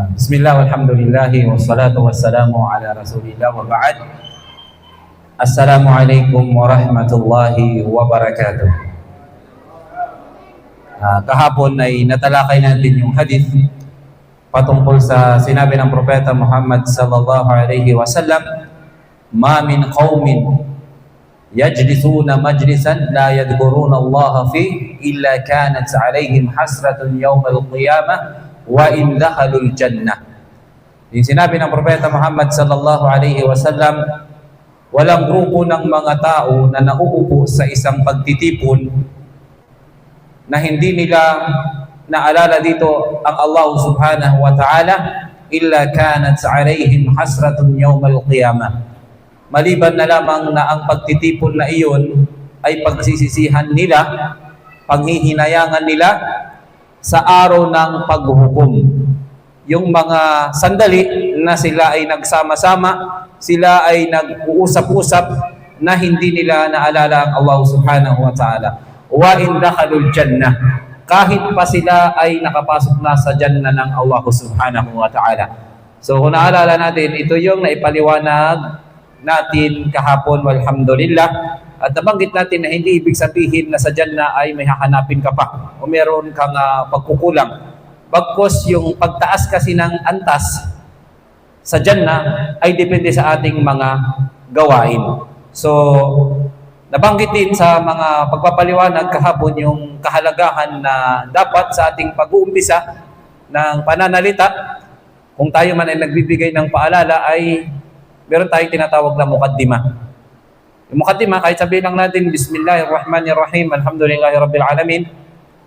Bismillah, walhamdulillahi, wassalatu wassalamu ala rasulillah wa ba'd. Assalamualaikum warahmatullahi wabarakatuh. Kahapon ay natalakay natin yung hadith patungkol sa sinabi ng Propeta Muhammad sallallahu alaihi wasallam, "Ma min qaumin yajlisuna majlisan la yadhkuruna Allah fi illa kanat alaihim hasratun yawmal qiyamah wa in dakhalul jannah." Yung sinabi ng Propeta Muhammad sallallahu alaihi wasallam, walang grupo ng mga tao na nauupo sa isang pagtitipon na hindi nila naalala dito ang Allah subhanahu wa ta'ala illa kanat alaihim hasratun yawmal qiyamah. Maliban na lamang na ang pagtitipon na iyon ay pagsisisihan nila, panghihinayangan nila sa araw ng paghuhukom. Yung mga sandali na sila ay nagsama-sama, sila ay nag-uusap-usap na hindi nila naalala ang Allah subhanahu wa ta'ala. Wa in dakhalul jannah, kahit pa sila ay nakapasok na sa jannah ng Allah subhanahu wa ta'ala. So kung naalala natin, ito yung naipaliwanag natin kahapon, walhamdulillah. At nabanggit natin na hindi ibig sabihin na sa Jannah ay may hahanapin ka pa o meron kang pagkukulang. Bagkus yung pagtaas kasi ng antas sa Jannah ay depende sa ating mga gawain. So, nabanggit din sa mga pagpapaliwanag kahapon yung kahalagahan na dapat sa ating pag-uumpisa ng pananalita, kung tayo man ay nagbibigay ng paalala, ay meron tayong tinatawag na mukaddimah. Yung mukaddimah, kahit sabihin lang natin, Bismillahirrahmanirrahim, Alhamdulillahi Rabbil Alamin.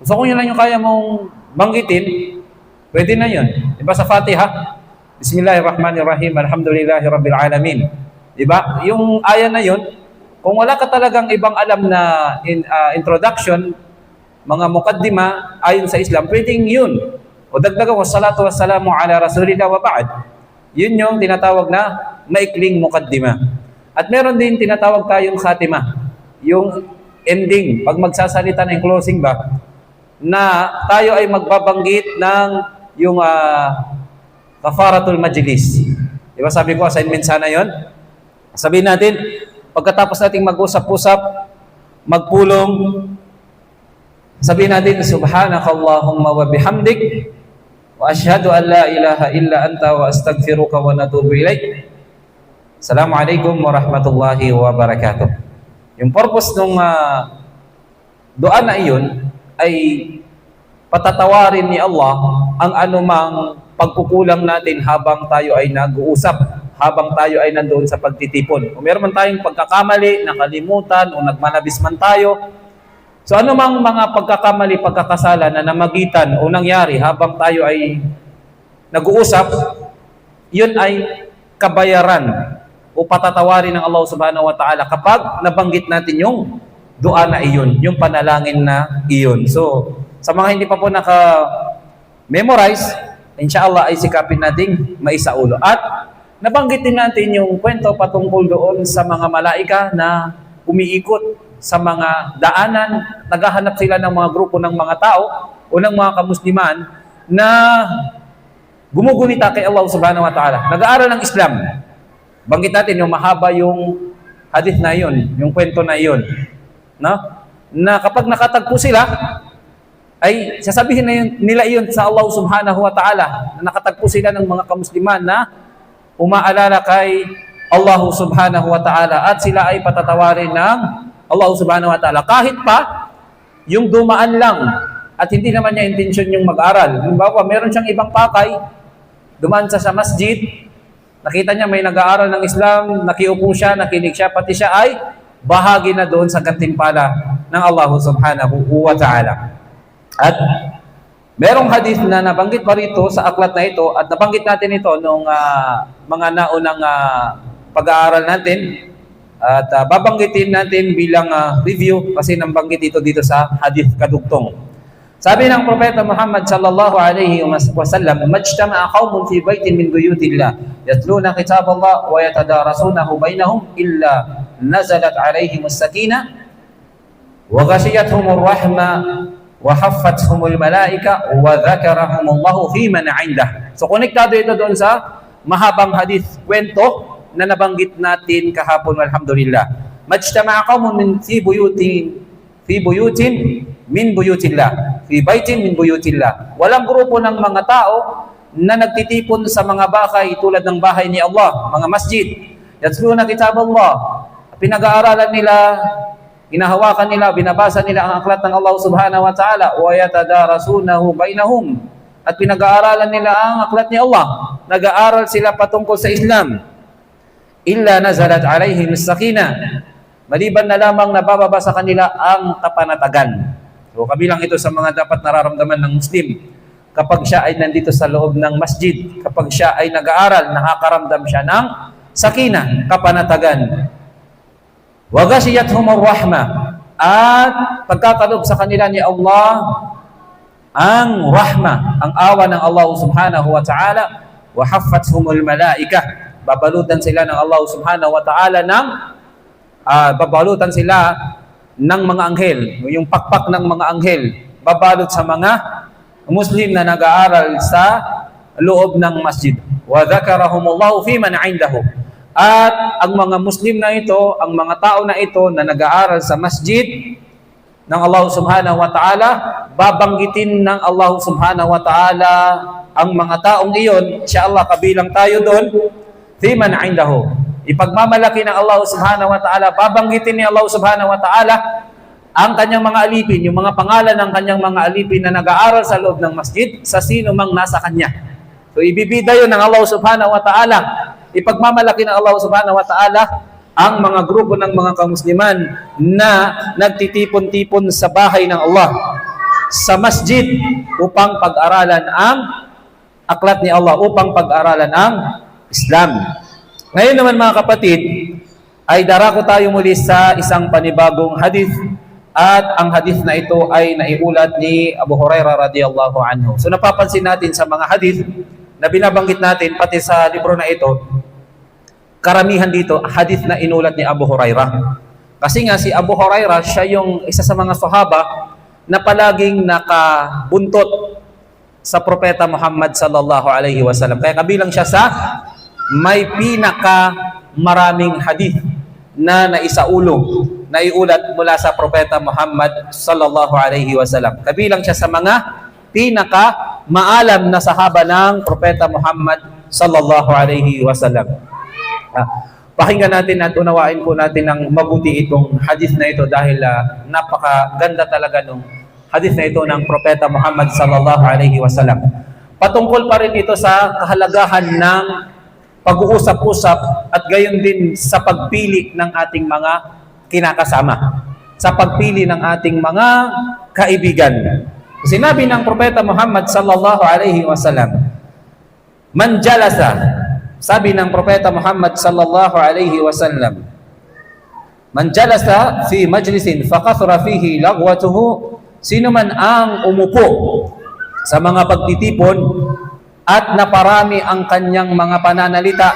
So kung yun lang yung kaya mong banggitin, pwede na yun. Diba sa Fatiha? Bismillahirrahmanirrahim, Alhamdulillahi Rabbil Alamin. Diba? Yung aya na yun, kung wala ka talagang ibang alam na introduction, mga mukaddimah, ayon sa Islam, pwedeng yun. O dagdagan ko, salatu wassalamu ala rasulillah wa ba'd. Yun yung tinatawag na maikling mukaddimah. At meron din tinatawag tayong khatimah, yung ending, pag magsasalita ng closing ba, na tayo ay magbabanggit ng yung kafaratul majlis. Diba sabi ko, assignment sana yon. Sabihin natin, pagkatapos nating mag-usap-usap, magpulong, sabihin natin, Subhanakallahumma wa bihamdik, wa ashhadu an la ilaha illa anta wa astaghfiruka wa natubu ilaik. Assalamualaikum warahmatullahi wabarakatuh. Yung purpose ng doa na iyon ay patatawarin ni Allah ang anumang pagkukulang natin habang tayo ay nag-uusap, habang tayo ay nandoon sa pagtitipon. Kung meron man tayong pagkakamali, nakalimutan, o nagmanabis man tayo, so anumang mga pagkakamali, pagkakasala na namagitan o nangyari habang tayo ay nag-uusap, yun ay kabayaran o patatawarin ng Allah subhanahu wa ta'ala kapag nabanggit natin yung dua na iyon, yung panalangin na iyon. So, sa mga hindi pa po naka-memorize, inshallah ay sikapin nating maisaulo. At nabanggit din natin yung kwento patungkol doon sa mga malaika na umiikot sa mga daanan, naghahanap sila ng mga grupo ng mga tao o ng mga kamusliman na gumugunita kay Allah subhanahu wa ta'ala. Nag-aaral ng Islam. Banggit natin yung mahaba yung hadith na yun, yung kwento na yun. No? Na kapag nakatagpo sila, ay sasabihin na nila yun sa Allah subhanahu wa ta'ala na nakatagpo sila ng mga kamusliman na umaalala kay Allah subhanahu wa ta'ala at sila ay patatawarin ng Allah subhanahu wa ta'ala. Kahit pa yung dumaan lang at hindi naman niya intensyon yung mag-aral. Halimbawa, meron siyang ibang pakay, dumaan sa masjid, nakita niya may nag-aaral ng Islam, nakiupo siya, nakinig siya, pati siya ay bahagi na doon sa gantimpala ng Allah subhanahu wa ta'ala. At merong hadith na nabanggit pa rito sa aklat na ito at nabanggit natin ito nung mga naunang pag-aaral natin at babanggitin natin bilang review kasi nabanggit ito dito sa hadith kadugtong. Sabi ng Propeta Muhammad sallallahu alaihi wasallam, "Majtama'a qaumun fi baitin min buyutillah, yatluna kitaballah wa yatadarasunahu bainahum illa nazalat alaihim as-sakinah wa ghashiyatuhum ar-rahmah wa haffathum al-malaika wa dhakarahum Allah fi man 'indah." So konektado ito doon sa mahabang hadith, kwento na nabanggit natin kahapon, alhamdulillah. Majtama'a qaumun min fi buyutin min buyutillah, fi baitin min buyutillah. Walang grupo ng mga tao na nagtitipon sa mga bahay tulad ng bahay ni Allah, mga masjid. Yatluna kitab Allah. Pinag-aaralan nila, hinahawakan nila, binabasa nila ang aklat ng Allah subhanahu wa ta'ala, wa yatadarasunahu bainahum. At pinag-aaralan nila ang aklat ni Allah. Nag-aaral sila patungkol sa Islam. Illa nazalat alaihim as-sakinah. Maliban na lamang nabababa sa kanila ang kapanatagan. So kabilang ito sa mga dapat nararamdaman ng Muslim. Kapag siya ay nandito sa loob ng masjid, kapag siya ay nag-aaral, nakakaramdam siya ng sakinah, kapanatagan. Wa ghashiyatuhumur rahmah. At pagkakalob sa kanila ni Allah ang rahmah, ang awa ng Allah subhanahu wa ta'ala, wa haffathumul malaikah. Babalutan sila ng Allah subhanahu wa ta'ala ng babalutan sila ng mga anghel, yung pakpak ng mga anghel, babalot sa mga Muslim na nag-aaral sa loob ng masjid. Wa dhakarahumullahu fi man 'indahu. At ang mga Muslim na ito, ang mga tao na ito na nag-aaral sa masjid ng Allah subhanahu wa ta'ala, babanggitin ng Allah subhanahu wa ta'ala ang mga taong iyon, insyaAllah kabilang tayo doon, fi man 'indahu. Ipagmamalaki ng Allah subhanahu wa ta'ala, babanggitin ni Allah subhanahu wa ta'ala ang kanyang mga alipin, yung mga pangalan ng kanyang mga alipin na nag-aaral sa loob ng masjid sa sino mang nasa kanya. So ibibida yun ng Allah subhanahu wa ta'ala. Ipagmamalaki ng Allah subhanahu wa ta'ala ang mga grupo ng mga kamusliman na nagtitipon-tipon sa bahay ng Allah, sa masjid, upang pag-aralan ang aklat ni Allah, upang pag-aralan ang Islam. Ngayon naman mga kapatid, ay darako tayo muli sa isang panibagong hadith, at ang hadith na ito ay naiulat ni Abu Hurairah radhiyallahu anhu. So napapansin natin sa mga hadith na binabanggit natin, pati sa libro na ito, karamihan dito, hadith na inulat ni Abu Hurairah. Kasi nga si Abu Hurairah, siya yung isa sa mga sahaba na palaging nakabuntot sa propeta Muhammad sallallahu alaihi wasallam. Kaya kabilang siya sa may pinaka maraming hadith na naisaulong, naiulat mula sa propeta Muhammad sallallahu alaihi wasallam. Kabilang siya sa mga pinaka maalam na sahaba ng propeta Muhammad sallallahu alaihi wasallam. Pakinggan natin at unawain po natin ng mabuti itong hadith na ito, dahil napakaganda talaga ng hadith na ito ng propeta Muhammad sallallahu alaihi wasallam. Patungkol pa rin ito sa kahalagahan ng pag-uusap-usap at gayon din sa pagpili ng ating mga kinakasama, sa pagpili ng ating mga kaibigan. Sinabi ng propeta Muhammad sallallahu alaihi wasallam, man jalasa, sabi ng propeta Muhammad sallallahu alaihi wasallam, man jalasa fi majlisin fakathura fihi lagwatuhu, sino man ang umupo sa mga pagtitipon at naparami ang kanyang mga pananalita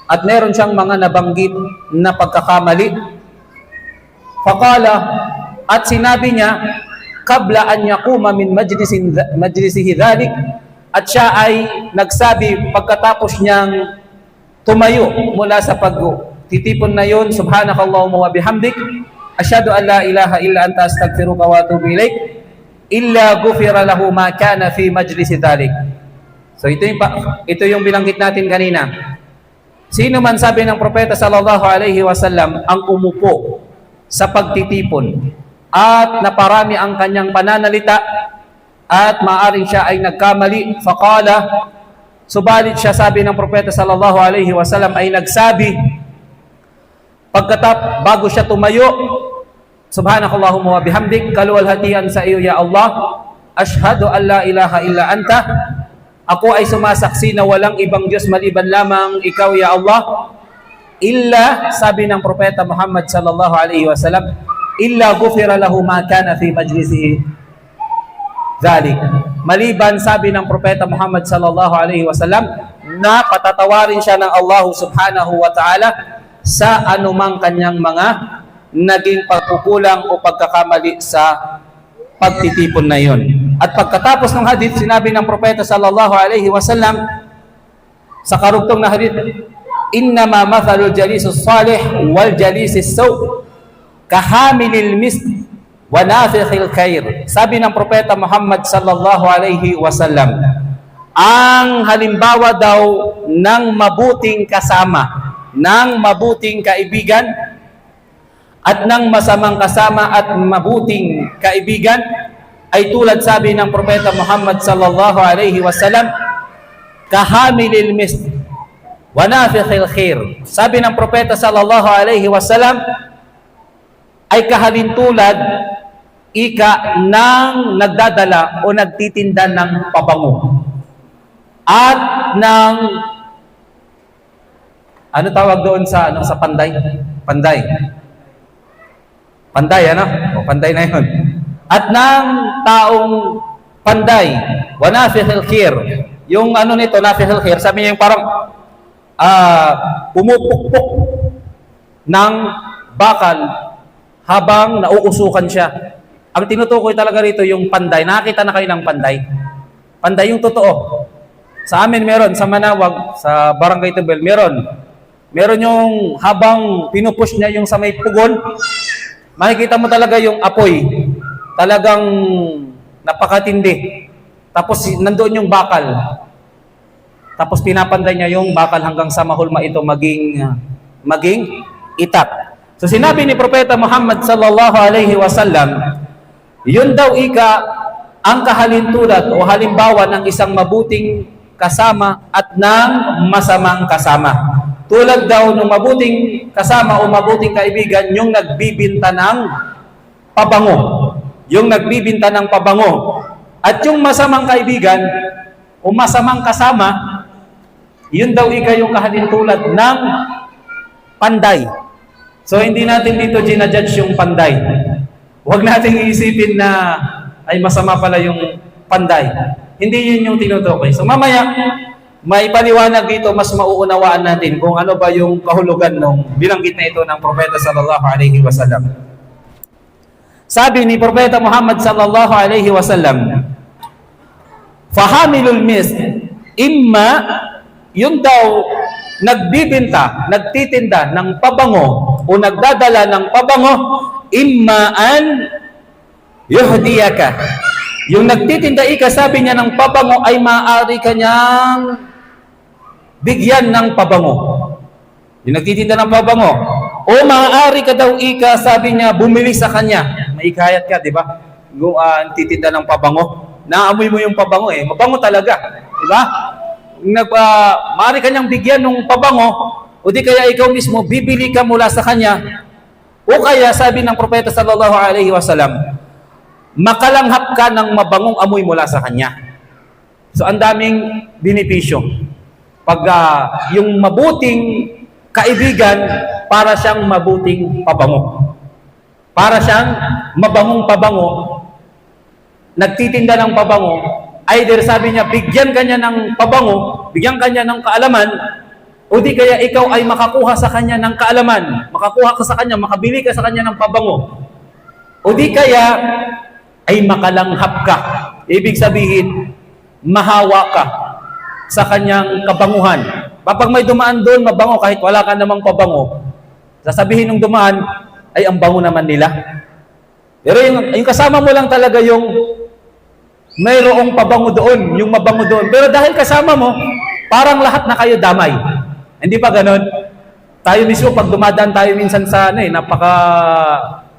at meron siyang mga nabanggit na pagkakamali, faqala, at sinabi niya, qabla an yaquma min majlisihi dhalik, at siya ay nagsabi pagkatapos niyang tumayo mula sa pagtitipon na yun, subhanakallahumma wa bihamdik, asyhadu an la ilaha illa anta astaghfiruka wa atubu ilaik, illa ghufira lahu ma kana fi majlisi dhalik. So ito yung binanggit natin kanina. Sino man, sabi ng propeta sallallahu alaihi wasallam, ang umupo sa pagtitipon at naparami ang kanyang pananalita at maaring siya ay nagkamali, faqala, subalit siya, sabi ng propeta sallallahu alaihi wasallam, ay nagsabi bago siya tumayo, subhanakallahumma wa bihamdik, kaluwalhatian sa iyo ya Allah, ashhadu an la ilaha illa anta, ako ay sumasaksi na walang ibang Diyos maliban lamang ikaw ya Allah, illa, sabi ng propeta Muhammad sallallahu alaihi wasallam, illa ghufira lahu ma kana fi majlisihi dhalik, maliban, sabi ng propeta Muhammad sallallahu alaihi wasallam, na patatawarin siya ng Allah subhanahu wa ta'ala sa anumang kanyang mga naging pagkukulang o pagkakamali sa pagtitipon na yon. At pagkatapos ng hadith, sinabi ng propeta sallallahu alaihi wasallam sa karugtong na hadith, innama mathalul jalisus salih wal jalisis saw kahamilil misk wa nafikhil khair. Sabi ng propeta Muhammad sallallahu alaihi wasallam, ang halimbawa daw ng mabuting kasama, ng mabuting kaibigan, at ng masamang kasama at mabuting kaibigan ay tulad, sabi ng propeta Muhammad sallallahu alaihi wasallam, kahamilil misk wa nafikhil khair. Sabi ng propeta sallallahu alaihi wasallam ay kahalintulad ika ng nagdadala o nagtitinda ng pabango at ng ano tawag doon sa sa panday? Panday. Panday, ano? O, panday na yun. At ng taong panday, wa nafikhil khair. Yung ano nito, nafikhil khair, sabi niya yung parang pumupukpok ng bakal habang nauusukan siya. Ang tinutukoy talaga rito yung panday. Nakakita na kayo ng panday? Panday yung totoo. Sa amin meron, sa Manawag, sa Barangay Tubel, meron. Meron yung habang pinupush niya yung sa may pugon, makikita mo talaga yung apoy. Talagang napakatindi. Tapos nandoon yung bakal. Tapos pinapanday niya yung bakal hanggang sa mahulma ito maging itak. So sinabi ni Propeta Muhammad sallallahu alaihi wasallam, yun daw ika ang kahalintulad o halimbawa ng isang mabuting kasama at ng masamang kasama. Tulad daw ng mabuting kasama o mabuting kaibigan, yung nagbibinta ng pabango. Yung nagbibinta ng pabango. At yung masamang kaibigan o masamang kasama, yun daw ika yung kahalintulad ng panday. So hindi natin dito ginajudge yung panday. Huwag natin iisipin na ay masama pala yung panday. Hindi yun yung tinutukoy. So mamaya, may paliwanag dito, mas mauunawaan natin kung ano ba yung kahulugan nung binanggit na ito ng Propeta sallallahu alaihi wasallam. Sabi ni Propeta Muhammad sallallahu alaihi wasallam, fahamilul misk, imma yung daw nagbibinta, nagtitinda ng pabango o nagdadala ng pabango, imma an yuhdiyaka. Yung nagtitinda ika, sabi niya ng pabango ay maaari kanyang bigyan ng pabango. Yung nagtitinda ng pabango. O maaari ka daw ika, sabi niya, bumili sa kanya. Maikayat ka, di ba? Titinda ng pabango. Naamoy mo yung pabango eh. Mabango talaga. Di ba? Maaari kanyang bigyan ng pabango, o di kaya ikaw mismo, bibili ka mula sa kanya. O kaya, sabi ng Propeta sallallahu alaihi wasallam, makalanghap ka ng mabangong amoy mula sa kanya. So, ang daming benepisyo. Pag yung mabuting kaibigan, para siyang mabuting pabango. Para siyang mabangong pabango, nagtitinda ng pabango, either sabi niya, bigyan kanya ng pabango, bigyan kanya ng kaalaman, o di kaya ikaw ay makakuha sa kanya ng kaalaman, makakuha ka sa kanya, makabili ka sa kanya ng pabango. O di kaya ay makalanghap ka. Ibig sabihin, mahawa ka sa kanyang kabanguhan. Kapag may dumaan doon, mabango, kahit wala ka namang pabango, sasabihin ng dumaan, ay ang bango naman nila. Pero yung kasama mo lang talaga yung mayroong pabango doon, yung mabango doon. Pero dahil kasama mo, parang lahat na kayo damay. Hindi pa ganon? Tayo mismo, pag dumadaan tayo minsan sa napaka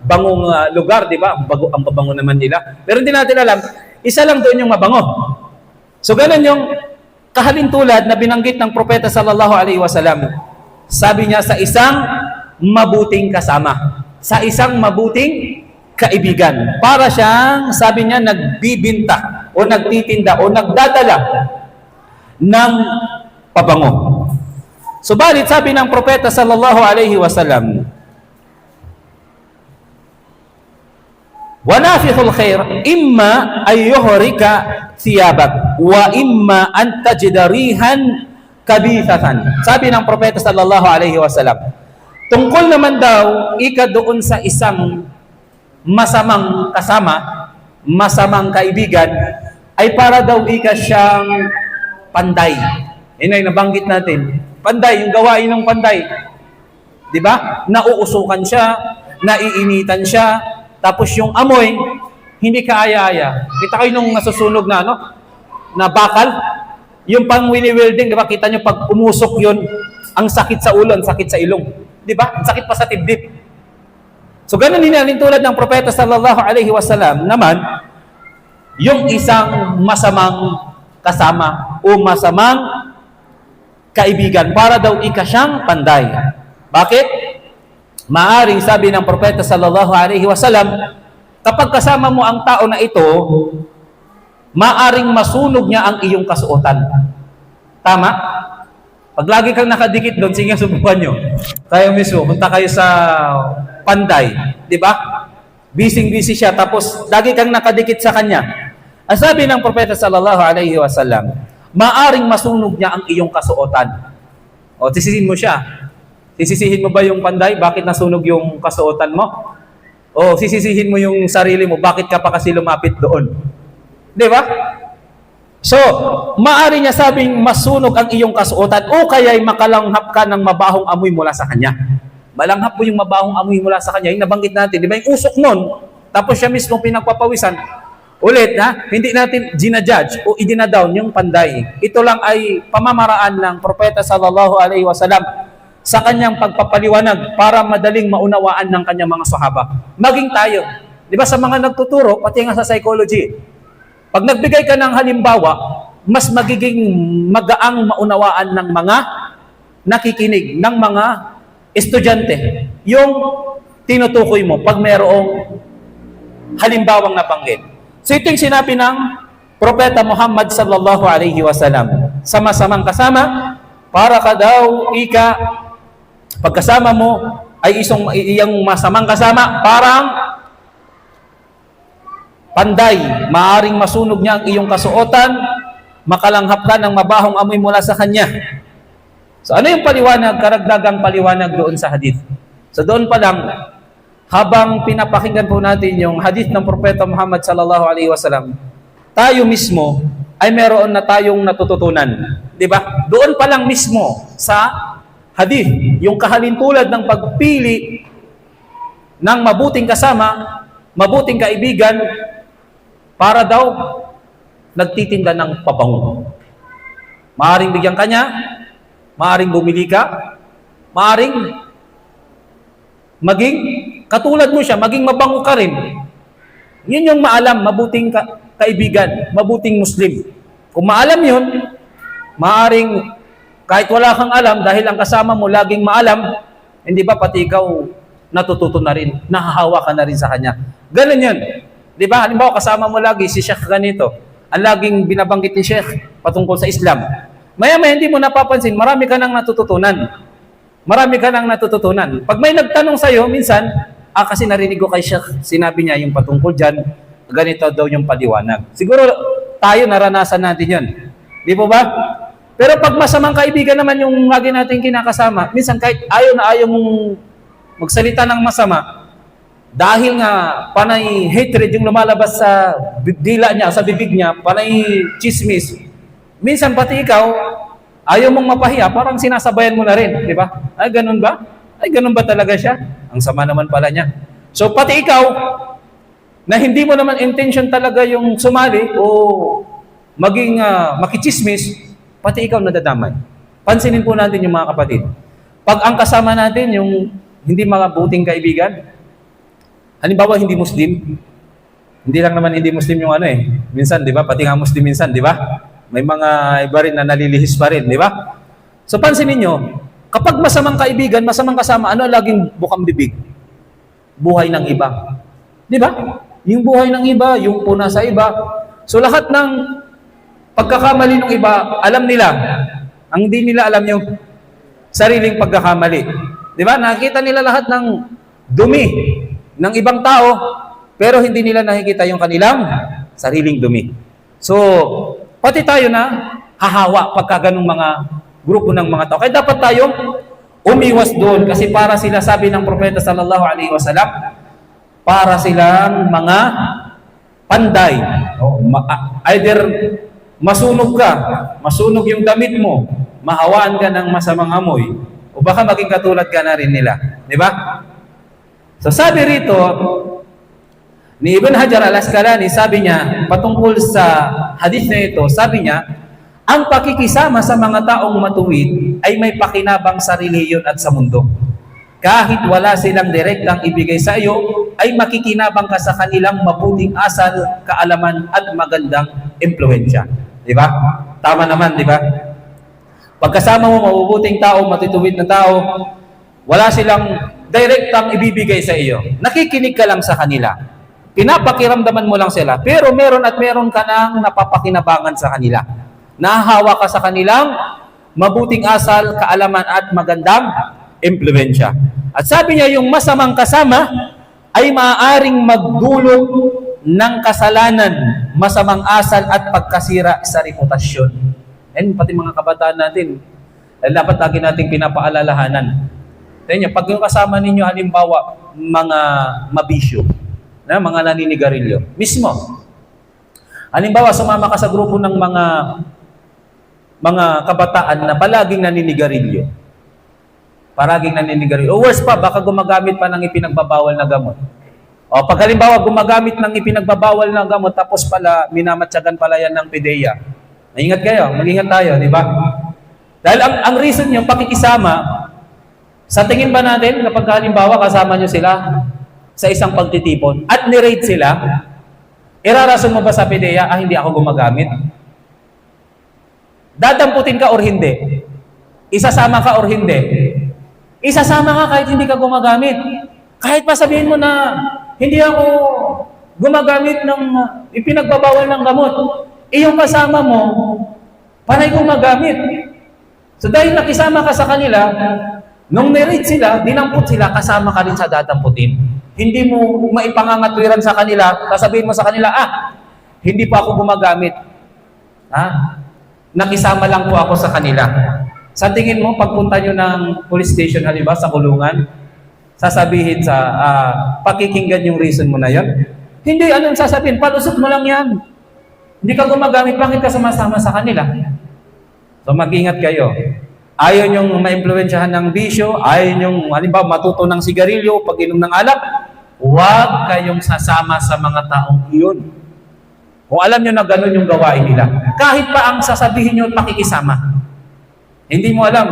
bangong lugar, di ba? Ang pabango naman nila. Pero hindi natin alam, isa lang doon yung mabango. So ganun yung kahalintulad na binanggit ng Propeta sallallahu alaihi wasallam. Sabi niya, sa isang mabuting kasama, sa isang mabuting kaibigan. Para siyang, sabi niya, nagbibinta o nagtitinda o nagdadala ng pabango. Subalit, sabi ng Propeta sallallahu alaihi wasallam, wa nafikhul khair imma ay yuhrika thiyabak wa imma an tajida rihan kabithatan. Sabi ng Propeta sallallahu alaihi wasallam, tungkol naman daw ika doon sa isang masamang kasama, masamang kaibigan, ay para daw ika siyang panday. Yun ay nabanggit natin. Panday, yung gawain ng panday. Di ba? Nauusukan siya, naiinitan siya, tapos yung amoy, hindi kaaya-aya. Kita kayo nung nasusunog na, ano? Na bakal. Yung pang wini-welding, di ba? Kita nyo pag umusok yun, ang sakit sa ulo, ang sakit sa ilong. Di ba? Ang sakit pa sa tibdib. So, ganun din natin tulad ng Propeta sallallahu alaihi wasallam naman, yung isang masamang kasama o masamang kaibigan para daw ika siyang panday. Bakit? Maaring sabi ng Propeta sallallahu alaihi wasallam, kapag kasama mo ang tao na ito, maaring masunog niya ang iyong kasuotan. Tama? Pag lagi kang nakadikit doon, sige, subukan nyo. Tayo mismo, punta kayo sa panday. Di ba? Busy-busy siya, tapos lagi kang nakadikit sa kanya. Ang sabi ng Propeta sallallahu alaihi wasallam, maaring masunog niya ang iyong kasuotan. O, sisisihin mo siya. Sisisihin mo ba yung panday? Bakit nasunog yung kasuotan mo? O, sisisihin mo yung sarili mo? Bakit ka pa kasi lumapit doon? Di ba? So, maari niya sabing masunog ang iyong kasuotan o kaya'y makalanghap ka ng mabahong amoy mula sa kanya. Malanghap po yung mabahong amoy mula sa kanya. Yung nabanggit natin, di ba? Yung usok nun, tapos siya mismo pinagpapawisan. Ulit, ha? Hindi natin ginajudge o idinadown yung panday. Ito lang ay pamamaraan ng Propeta sallallahu alaihi wasallam sa kanyang pagpapaliwanag para madaling maunawaan ng kanyang mga sahaba. Maging tayo. Di ba sa mga nagtuturo, pati nga sa psychology, pag nagbigay ka ng halimbawa, mas magiging magaang maunawaan ng mga nakikinig, ng mga estudyante, yung tinutukoy mo pag mayroong halimbawang nabanggit. So ito yung sinabi ng Propeta Muhammad sallallahu alaihi wasallam, sa masamang kasama, para ka daw ika, pagkasama mo ay iyang masamang kasama, parang panday, maaring masunog niya ang iyong kasuotan, makalanghap ka ng mabahong amoy mula sa kanya. So ano yung paliwanag, karagdagang paliwanag doon sa hadith? So doon pa lang, habang pinapakinggan po natin yung hadith ng Propeta Muhammad sallallahu alaihi wasallam, tayo mismo ay meron na tayong natututunan. Di ba? Doon pa lang mismo sa hadith, yung kahalintulad ng pagpili ng mabuting kasama, mabuting kaibigan, para daw nagtitinda ng pabango. Maaring bigyan ka niya, maaring bumili ka, maaring maging katulad mo siya, maging mabango ka rin. Yun yung maalam, mabuting kaibigan, mabuting Muslim. Kung maalam yun, maaring kahit wala kang alam, dahil ang kasama mo laging maalam, hindi ba pati ikaw natututo na rin, nahahawa ka na rin sa kanya. Ganun yun. Di ba? Halimbawa, kasama mo lagi si Sheikh ganito. Ang laging binabanggit ni Sheikh patungkol sa Islam. Maya-maya hindi mo napapansin, marami ka nang natututunan. Marami ka nang natututunan. Pag may nagtanong sa'yo, minsan, kasi narinig ko kay Sheikh, sinabi niya yung patungkol dyan, ganito daw yung paliwanag. Siguro tayo naranasan natin yun. Di po ba? Pero pag masamang kaibigan naman yung lagi natin kinakasama, minsan kahit ayaw na ayaw mong magsalita ng masama, dahil nga panay hatred yung lumalabas sa dila niya, sa bibig niya, panay chismis, minsan pati ikaw, ayaw mong mapahiya, parang sinasabayan mo na rin, di ba? Ay, ganun ba? Ay, ganun ba talaga siya? Ang sama naman pala niya. So, pati ikaw, na hindi mo naman intention talaga yung sumali o maging makichismis, pati ikaw nadadamay. Pansinin po natin yung mga kapatid. Pag ang kasama natin, yung hindi mabuting kaibigan, halimbawa hindi Muslim, hindi lang naman hindi Muslim yung minsan, di ba? Pati nga Muslim minsan, di ba? May mga iba rin na nalilihis pa rin, di ba? So pansinin nyo, kapag masamang kaibigan, masamang kasama, ano laging bukang bibig? Buhay ng iba. Di ba? Yung buhay ng iba, yung puna sa iba. So lahat ng pagkakamali ng iba, alam nila. Ang hindi nila alam yung sariling pagkakamali. Di ba? Nakikita nila lahat ng dumi ng ibang tao, pero hindi nila nakikita yung kanilang sariling dumi. So, pati tayo na hahawa pagka ganung mga grupo ng mga tao. Kaya dapat tayong umiwas doon kasi para sila, sabi ng Propeta sallallahu alaihi wasallam, para silang mga panday. Either masunog ka, masunog yung damit mo, mahawaan ka ng masamang amoy, o baka maging katulad ka na rin nila. Di ba? So sabi rito, ni Ibn Hajar al-Asqalani, sabi niya, patungkol sa hadith na ito, sabi niya, ang pakikisama sa mga taong matuwid ay may pakinabang sa relihiyon at sa mundo. Kahit wala silang direktang ibigay sa iyo, ay makikinabang ka sa kanilang mabuting asal, kaalaman at magandang impluensya. Di ba? Tama naman, di ba? Pagkasama mo mabubuting tao, matituwid na tao, wala silang direktang ibibigay sa iyo. Nakikinig ka lang sa kanila. Pinapakiramdaman mo lang sila. Pero meron ka nang napapakinabangan sa kanila. Nahahawa ka sa kanilang mabuting asal, kaalaman at magandang impluensya. At sabi niya, yung masamang kasama ay maaaring magdulot ng kasalanan, masamang asal at pagkasira sa reputasyon. And pati mga kabataan natin, dapat lagi nating pinapaalalahanan. Tingnan, pag yung kasama ninyo, halimbawa, mga mabisyo, na mga naninigarilyo, mismo. Halimbawa, sumama ka sa grupo ng mga kabataan na palaging naninigarilyo. Paraging naninigarilyo. O worse pa, baka gumagamit pa ng ipinagbabawal na gamot. O pag halimbawa, gumagamit ng ipinagbabawal na gamot, tapos pala, minamatsagan pala yan ng PDEA. Maingat kayo, mag-ingat tayo, di ba? Dahil ang reason yung pakikisama, sa tingin ba natin, kapag halimbawa kasama nyo sila sa isang pagtitipon at nirate sila, irarason mo ba sa PDEA, hindi ako gumagamit? Dadamputin ka or hindi? Isasama ka or hindi? Isasama ka kahit hindi ka gumagamit. Kahit pa sabihin mo na hindi ako gumagamit ng ipinagbabawal ng gamot, yung kasama mo, panay gumagamit. So dahil nakisama ka sa kanila, nung nirate sila, dinampot sila, kasama ka rin sa dadamputin. Hindi mo maipangangatwiran sa kanila, sasabihin mo sa kanila, hindi pa ako gumagamit. Nakisama lang po ako sa kanila. Sa tingin mo, pagpunta nyo ng police station, halimbawa sa kulungan, sasabihin pakikinggan yung reason mo na yon? Hindi, anong sasabihin? Palusot mo lang yan. Hindi ka gumagamit, bakit ka sumasama sa kanila? So mag-ingat kayo. Ayaw nyong ma-impluensyahan ng bisyo, ayaw nyong, halimbawa, matuto ng sigarilyo, pag-inom ng alak, huwag kayong sasama sa mga taong iyon. Kung alam nyo na gano'n yung gawain nila. Kahit pa ang sasabihin nyo, pakikisama. Hindi mo alam.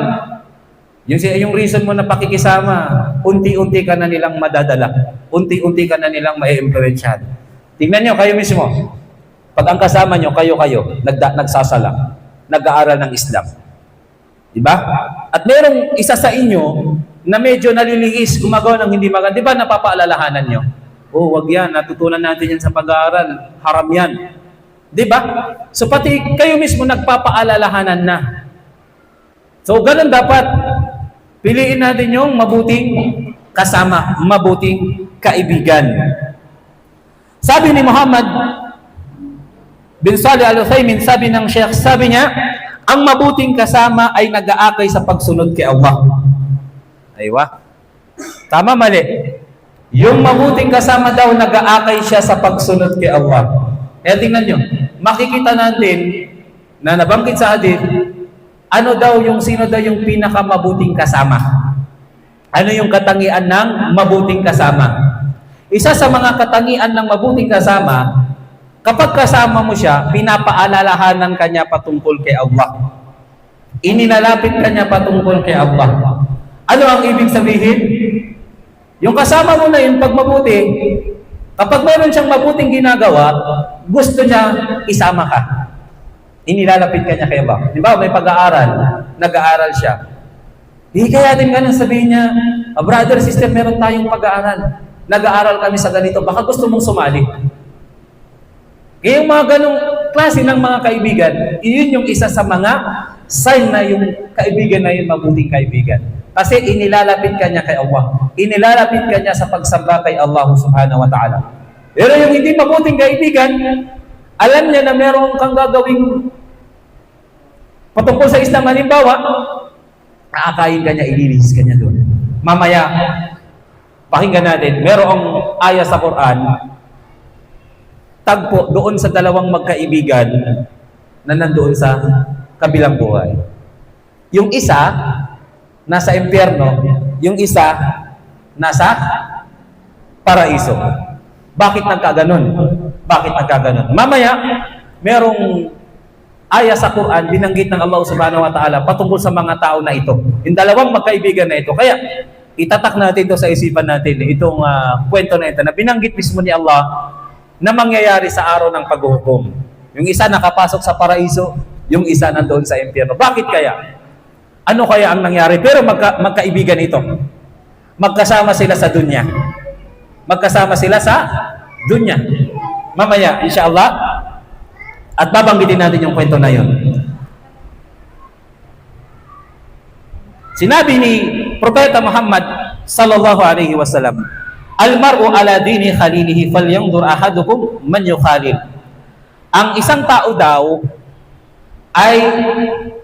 Yung reason mo na pakikisama, unti-unti ka na nilang madadala. Unti-unti ka na nilang ma-impluensyahan. Tingnan nyo, kayo mismo. Pag ang kasama nyo, kayo, nagsasala, nag-aaral ng Islam. Diba? At merong isa sa inyo na medyo naliliis, gumagawa ng hindi maganda. Diba napapaalalahanan nyo? Wag yan, natutunan natin yan sa pag-aaral. Haram yan. Diba? So pati kayo mismo nagpapaalalahanan na. So ganun dapat. Piliin natin yung mabuting kasama, mabuting kaibigan. Sabi ni Muhammad bin Salih Al-Uthaymin, sabi ng Sheikh, sabi niya, ang mabuting kasama ay nag-aakay sa pagsunod kay Allah. Aywa. Tama, mali. Yung mabuting kasama daw, nag-aakay siya sa pagsunod kay Allah. Kaya tingnan nyo, makikita natin na nabanggit sa hadith, sino daw yung pinakamabuting kasama? Ano yung katangian ng mabuting kasama? Isa sa mga katangian ng mabuting kasama, kapag kasama mo siya, pinapaalalahanan ka niya patungkol kay Allah. Ininalapit ka niya patungkol kay Allah. Ano ang ibig sabihin? Yung kasama mo na yun, pag mabuti, kapag mayroon siyang mabuting ginagawa, gusto niya isama ka. Inilalapit ka niya kay Allah. Di ba, may pag-aaral, nag-aaral siya. Di kaya din ganun sabihin niya, brother, sister, meron tayong pag-aaral. Nag-aaral kami sa ganito, baka gusto mong sumali. Kaya yung mga ganong klase ng mga kaibigan, iyon yung isa sa mga sign na yung kaibigan na yun mabuting kaibigan. Kasi inilalapit ka niya kay Allah. Inilalapit ka niya sa pagsamba kay Allah subhanahu wa ta'ala. Pero yung hindi mabuting kaibigan, alam niya na meron kang gagawing patungkol sa Islam, halimbawa, aakayin ka niya, ililis ka niya doon. Mamaya, pakinggan natin, merong aya sa Quran, tagpo doon sa dalawang magkaibigan na nandoon sa kabilang buhay. Yung isa, nasa impyerno, yung isa, nasa paraiso. Bakit nagkaganon? Bakit nagkaganon? Mamaya, merong aya sa Quran, binanggit ng Allah subhanahu wa ta'ala patungkol sa mga tao na ito. Yung dalawang magkaibigan na ito. Kaya, itatak natin ito sa isipan natin, itong kwento na ito, na binanggit mismo ni Allah na mangyayari sa araw ng paghuhukom. Yung isa nakapasok sa paraiso, yung isa nandoon sa impyerno. Bakit kaya? Ano kaya ang nangyari? Pero magkaibigan ito. Magkasama sila sa dunya. Magkasama sila sa dunya. Mamaya, insyaAllah, at babanggitin natin yung kwento na yun. Sinabi ni Propeta Muhammad sallallahu alaihi wasallam, "Al-mar'u ala dini khalilihi falyanzur ahadukum man yukhalil." Ang isang tao daw ay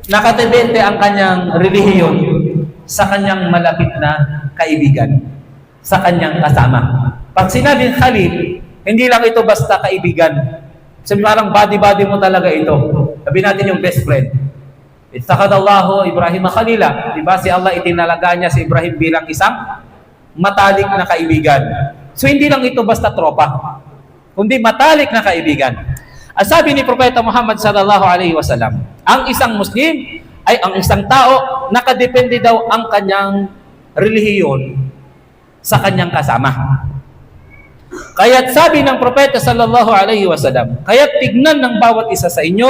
nakatibente ang kanyang relihiyon sa kanyang malapit na kaibigan, sa kanyang kasama. Pag sinabing khalil, hindi lang ito basta kaibigan. Sabi parang body-body mo talaga ito. Sabi natin yung best friend. Ittakhadallahu Ibrahim khalila. Diba? Si Allah itinalaga niya si Ibrahim bilang isang matalik na kaibigan. So hindi lang ito basta tropa, kundi matalik na kaibigan. Ang sabi ni Propeta Muhammad sallallahu alaihi wasallam, ang isang Muslim ay ang isang tao, nakadepende daw ang kanyang relihiyon sa kanyang kasama. Kaya't sabi ng Propeta sallallahu alaihi wasallam, kaya't tignan ng bawat isa sa inyo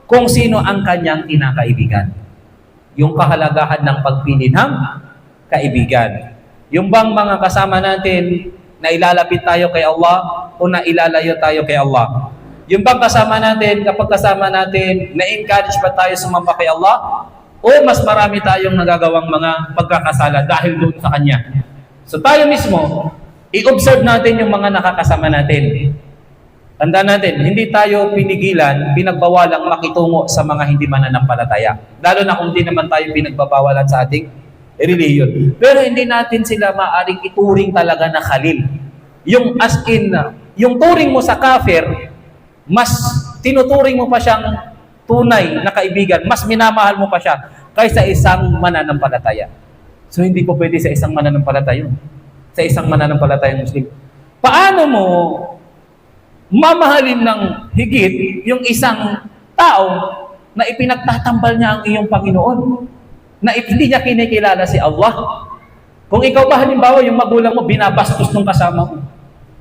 kung sino ang kanyang kinakaibigan. Yung kahalagahan ng pagpili ng kaibigan. Yung bang mga kasama natin na ilalapit tayo kay Allah o na ilalayo tayo kay Allah? Yung bang kasama natin, kapag kasama natin, na-encourage ba tayo sumamba kay Allah? O mas marami tayong nagagawang mga pagkakasala dahil doon sa Kanya? So tayo mismo, i-observe natin yung mga nakakasama natin. Tandaan natin, hindi tayo pinigilan, pinagbawalang makitungo sa mga hindi mananampalataya. Lalo na kung hindi naman tayo pinagbabawalan sa ating relihiyon. Pero hindi natin sila maaring ituring talaga na khalil. Yung as in, yung turing mo sa kafir, mas tinuturing mo pa siyang tunay na kaibigan, mas minamahal mo pa siya kaysa isang mananampalataya. So hindi po pwede sa isang mananampalataya. Sa isang mananampalatayang Muslim. Paano mo mamahalin ng higit yung isang tao na ipinagtatambal niya ang iyong Panginoon? Na hindi niya kinikilala si Allah? Kung ikaw ba halimbawa yung magulang mo binabastos ng kasama mo,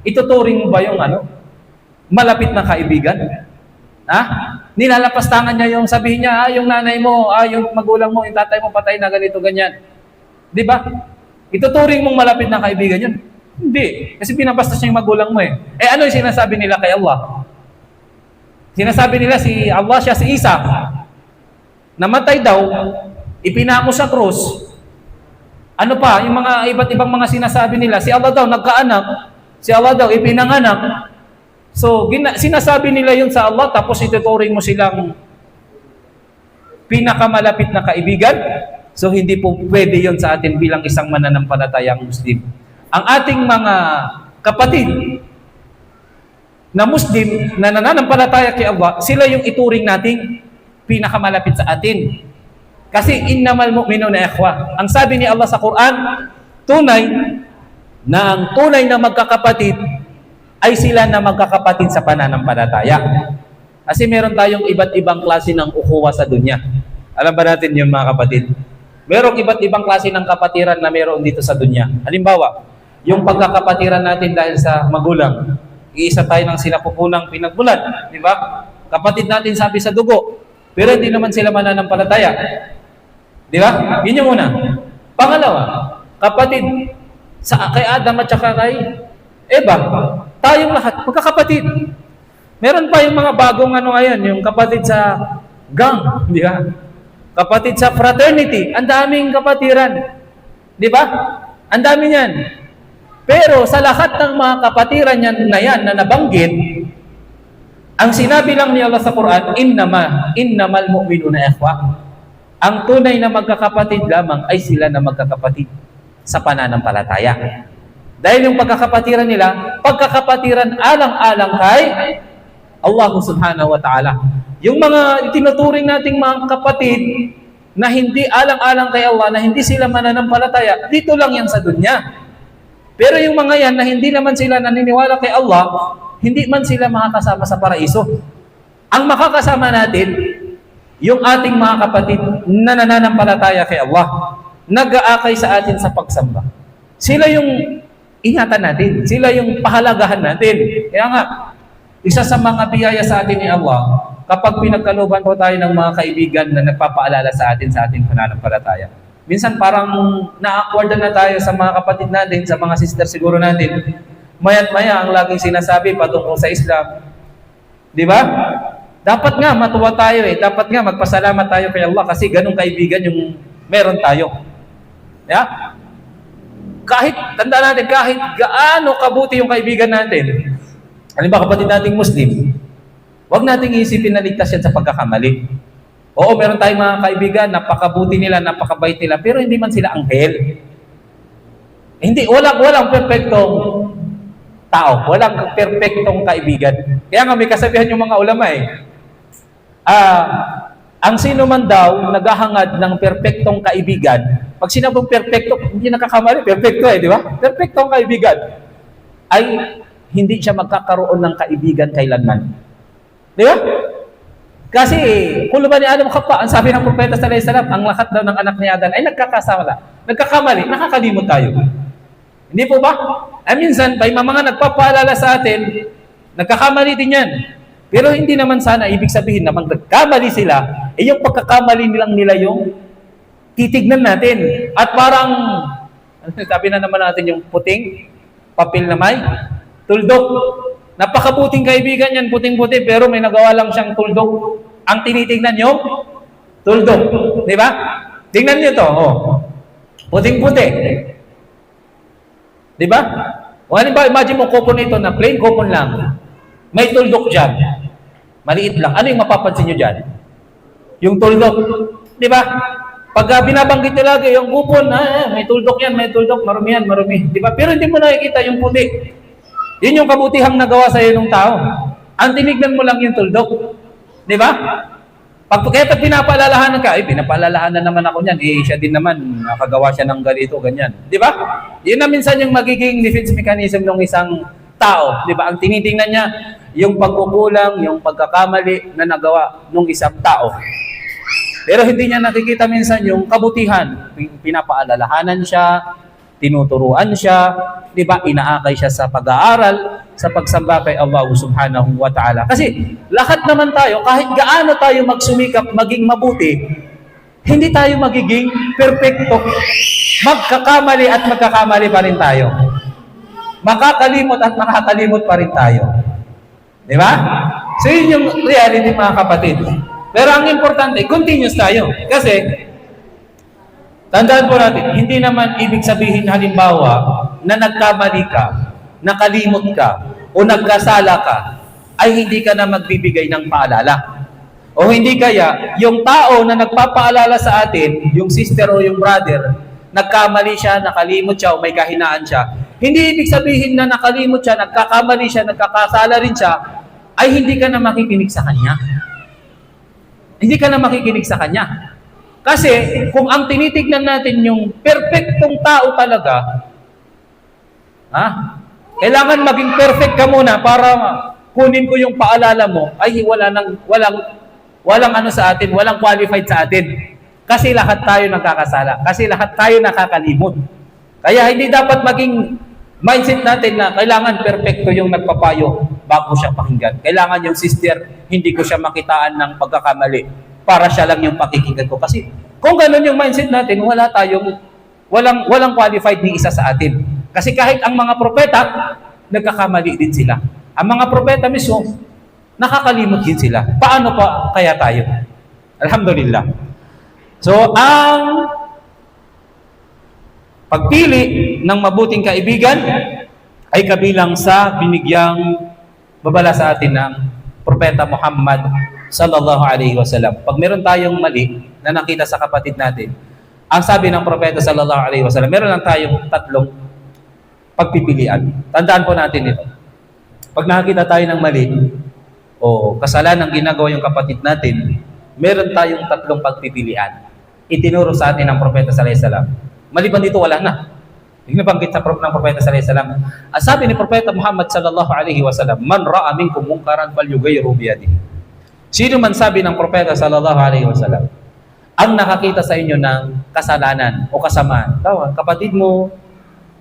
ituturing mo ba yung malapit na kaibigan? Ha? Nilalapastangan niya yung sabihin niya, yung nanay mo, yung magulang mo, yung tatay mo patay na ganito, ganyan. Di ba? Ituturing mong malapit na kaibigan yun? Hindi. Kasi pinabastos niya yung magulang mo eh. Eh ano yung sinasabi nila kay Allah? Sinasabi nila si Allah siya si Isa. Namatay daw, ipinako sa krus. Ano pa? Yung mga iba't ibang mga sinasabi nila. Si Allah daw nagkaanak. Si Allah daw ipinanganak. So, sinasabi nila yun sa Allah, tapos ituturing mo silang pinakamalapit na kaibigan. So, hindi po pwede yun sa atin bilang isang mananampalatayang Muslim. Ang ating mga kapatid na Muslim na nananampalataya kay Allah, sila yung ituring nating pinakamalapit sa atin. Kasi innamal mu'minuna ikhwa. Ang sabi ni Allah sa Quran, tunay na magkakapatid ay sila na magkakapatid sa pananampalataya. Kasi meron tayong iba't ibang klase ng ukhuwa sa dunya. Alam ba natin yun mga kapatid? Merong iba't ibang klase ng kapatiran na meron dito sa dunya. Halimbawa, yung pagkakapatiran natin dahil sa magulang. Iisa tayo ng sinapupunang pinagmulan. Di ba? Kapatid natin sabi sa dugo. Pero hindi naman sila mananampalataya. Di ba? Yun yung una. Pangalawa, kapatid kay Adam at saka kay Eva. Tayong lahat, magkakapatid. Meron pa yung mga bagong ngayon, yung kapatid sa gang, di ba? Kapatid sa fraternity, ang daming kapatiran. Di ba? Ang dami niyan. Pero sa lahat ng mga kapatiran na yan na nabanggit, ang sinabi lang ni Allah sa Quran, innamal mu'minuna ikhwa. Ang tunay na magkakapatid lamang ay sila na magkakapatid sa pananampalataya. Dahil yung pagkakapatiran nila, pagkakapatiran alang-alang kay Allah subhanahu wa ta'ala. Yung mga tinuturing nating mga kapatid na hindi alang-alang kay Allah, na hindi sila mananampalataya, dito lang yan sa dunya. Pero yung mga yan na hindi naman sila naniniwala kay Allah, hindi man sila makakasama sa paraiso. Ang makakasama natin, yung ating mga kapatid na nananampalataya kay Allah, nag-aakay sa atin sa pagsamba. Sila yung ingatan natin. Sila yung pahalagahan natin. Kaya nga, isa sa mga biyaya sa atin ni Allah, kapag pinagkalooban po tayo ng mga kaibigan na nagpapaalala sa ating pananampalataya. Minsan parang na-awkward na tayo sa mga kapatid natin, sa mga sister siguro natin. Maya't maya ang laging sinasabi patungkol sa Islam. Di ba? Dapat nga matuwa tayo eh. Dapat nga magpasalamat tayo kay Allah kasi ganung kaibigan yung meron tayo. Yeah? Tanda natin, kahit gaano kabuti yung kaibigan natin, halimbawa kapatid nating Muslim, huwag nating isipin na ligtas yan sa pagkakamali. Oo, meron tayong mga kaibigan, napakabuti nila, napakabait nila, pero hindi man sila anghel. Hindi, walang perfectong tao, walang perfectong kaibigan. Kaya nga may kasabihan yung mga ulama eh. Ang sino man daw naghahangad ng perfectong kaibigan, pag sinabong perfecto, hindi nakakamali, perfecto eh, di ba? Perfectong kaibigan ay hindi siya magkakaroon ng kaibigan kailanman. Di ba? Kasi, kuluban ni Adam Khapa, ang sabi ng Propeta sallallahu alaihi wasallam, ang lahat daw ng anak ni Adan ay nagkakamali, nakakalimot tayo. Hindi po ba? Minsan, may mga nagpapaalala sa atin, nagkakamali din yan. Pero hindi naman sana ibig sabihin na magkamali sila, yung pagkakamali nilang nila yung titignan natin. At parang, sabi na naman natin yung puting, papel na may tuldok. Napakabuting kaibigan yan, puting-puti, pero may nagawa lang siyang tuldok. Ang tinitignan yung tuldok. Di ba? Tingnan nyo to. Oh. Puting-puti. Di ba? O halimbawa, imagine mo kupon ito na plain kupon lang. May tuldok dyan. Maliit lang. Ano yung mapapansin nyo dyan? Yung tuldok. Di ba? Pag binabanggit nyo lagi, yung kupon, may tuldok yan, may tuldok, marumi yan, marumi. Di ba? Pero hindi mo nakikita yung puti. Yun yung kabutihang nagawa sa iyo ng tao. Ang tinignan mo lang yung tuldok. Di ba? Kaya pag pinapaalalahanan ka, pinapaalalahanan naman ako niyan. Siya din naman, nakagawa siya ng ganito, ganyan. Di ba? Yun na minsan yung magiging defense mechanism ng isang tao. Di ba? Ang tinitingnan niya, yung pagkukulang, yung pagkakamali na nagawa ng isang tao. Pero hindi niya nakikita minsan yung kabutihan. Pinapaalalahanan siya, tinuturuan siya, di ba? Inaakay siya sa pag-aaral, sa pagsamba kay Allah subhanahu wa ta'ala. Kasi lahat naman tayo, kahit gaano tayo magsumikap, maging mabuti, hindi tayo magiging perfecto. Magkakamali at magkakamali pa rin tayo. Makakalimot at makakalimot pa rin tayo. Di ba? So yun yung reality mga kapatid. Pero ang importante, continuous tayo. Kasi tandaan po natin, hindi naman ibig sabihin halimbawa na nagkamali ka, nakalimot ka, o nagkasala ka, ay hindi ka na magbibigay ng paalala. O hindi kaya, yung tao na nagpapaalala sa atin, yung sister o yung brother, nagkamali siya, nakalimot siya, o may kahinaan siya, hindi ibig sabihin na nakalimot siya, nagkakamali siya, nagkakasala rin siya, ay hindi ka na makikinig sa kanya. Hindi ka na makikinig sa kanya. Kasi kung ang tinitignan natin yung perfectong tao talaga, kailangan maging perfect ka muna para kunin ko yung paalala mo, ay walang ano sa atin, walang qualified sa atin. Kasi lahat tayo nagkakasala. Kasi lahat tayo nakakalimot. Kaya hindi dapat maging mindset natin na kailangan perfecto yung nagpapayo bago siya pakinggan. Kailangan yung sister, hindi ko siya makitaan ng pagkakamali para siya lang yung pakikinggan ko. Kasi kung ganun yung mindset natin, walang qualified ni isa sa atin. Kasi kahit ang mga propeta, nagkakamali din sila. Ang mga propeta mismo, nakakalimot din sila. Paano pa kaya tayo? Alhamdulillah. So, ang pagpili ng mabuting kaibigan ay kabilang sa binigyang babala sa atin ng Propeta Muhammad sallallahu alaihi wasallam. Pag meron tayong mali na nakita sa kapatid natin, ang sabi ng Propeta sallallahu alaihi wasallam, meron lang tayong tatlong pagpipilian. Tandaan po natin ito. Pag nakakita tayo ng mali o kasalanan ginagawa yung kapatid natin, meron tayong tatlong pagpipilian. Itinuro sa atin ng Propeta sallallahu alaihi wasallam. Maliban dito, wala na. Yung nabanggit sa ng Propeta sallallahu alaihi wasallam. Ang sabi ni Propeta Muhammad sallallahu alaihi wasallam, "Man ra'a minkum munkaran falyughayyiru biyadihi." Sino man sabi ng Propeta sallallahu alaihi wasallam, ang nakakita sa inyo ng kasalanan o kasamaan, kapatid mo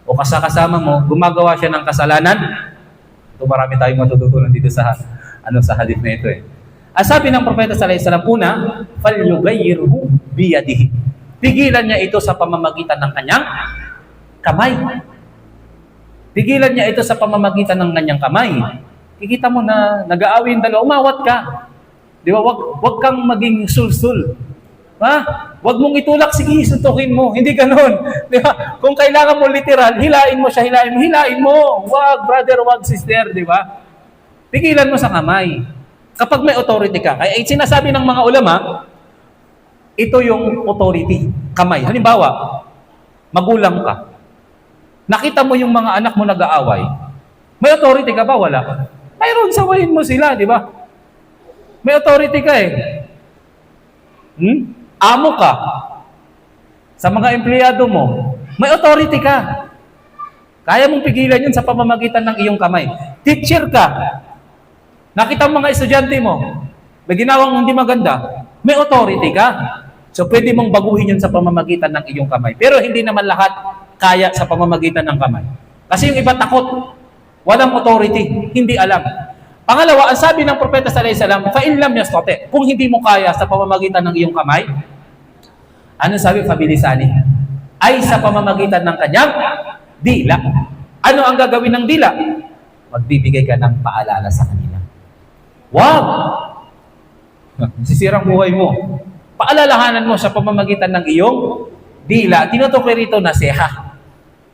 o kasama mo, gumagawa siya ng kasalanan, ito marami tayong matututunan dito sa sa hadith na ito eh. Ang sabi ng Propeta sallallahu alaihi wasallam, una, falyughayyirhu biyadihi. Pigilan niya ito sa pamamagitan ng kanyang kamay. Pigilan niya ito sa pamamagitan ng kanyang kamay. Kikita mo na nag-aaway yung dalawa, umawat ka. Di ba? Wag kang maging sulsul. Ha? Wag mong itulak, sige, suntukin mo. Hindi ganoon. Di ba? Kung kailangan mo literal, hilain mo siya, hilain mo. Wag, brother, wag, sister, di ba? Pigilan mo sa kamay. Kapag may authority ka, ay sinasabi ng mga ulama, ito yung authority, kamay. Halimbawa, magulang ka. Nakita mo yung mga anak mo nag-aaway. May authority ka ba? Wala. Mayroon, sawayin mo sila, di ba? May authority ka eh. Amo ka. Sa mga empleyado mo, may authority ka. Kaya mong pigilan yun sa pamamagitan ng iyong kamay. Teacher ka. Nakita mo mga estudyante mo, may ginawang hindi maganda, may authority ka. So pwede mong baguhin yun sa pamamagitan ng iyong kamay. Pero hindi naman lahat kaya sa pamamagitan ng kamay. Kasi yung iba takot, walang authority, hindi alam. Pangalawa, ang sabi ng Propeta sallallahu alaihi wasallam, fa in lam yastati, kung hindi mo kaya sa pamamagitan ng iyong kamay, ano sabi? Fabilisani. Ay sa pamamagitan ng kanyang dila. Ano ang gagawin ng dila? Magbibigay ka ng paalala sa kanila. Wag! Sisirang buhay mo. Paalalahanan mo sa pamamagitan ng iyong dila. Tinutukoy rito na seha.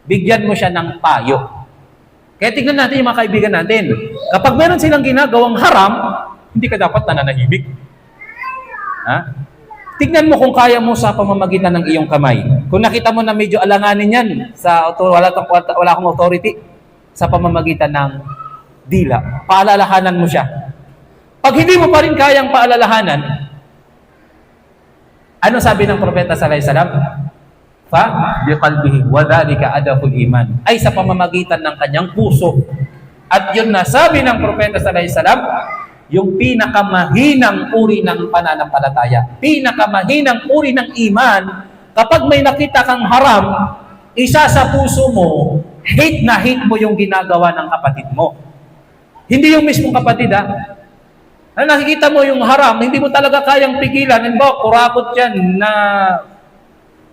Bigyan mo siya ng payo. Kaya tignan natin yung mga kaibigan natin. Kapag meron silang ginagawang haram, hindi ka dapat nananahimik. Ha? Tignan mo kung kaya mo sa pamamagitan ng iyong kamay. Kung nakita mo na medyo alanganin yan, wala akong authority, sa pamamagitan ng dila, paalalahanan mo siya. Pag hindi mo pa rin kayang paalalahanan, ano sabi ng Propeta sallallahu alaihi wasallam? Fa biqalbihi wa dhalika adaful iman. Ay sa pamamagitan ng kanyang puso. At yun na sabi ng Propeta sallallahu alaihi wasallam, yung pinakamahinang uri ng pananampalataya, pinakamahinang uri ng iman, kapag may nakita kang haram, isa sa puso mo, hate na hate mo yung ginagawa ng kapatid mo. Hindi yung mismong kapatid na nakikita mo yung haram, hindi mo talaga kayang pigilan. Halimbawa, kurakot yan na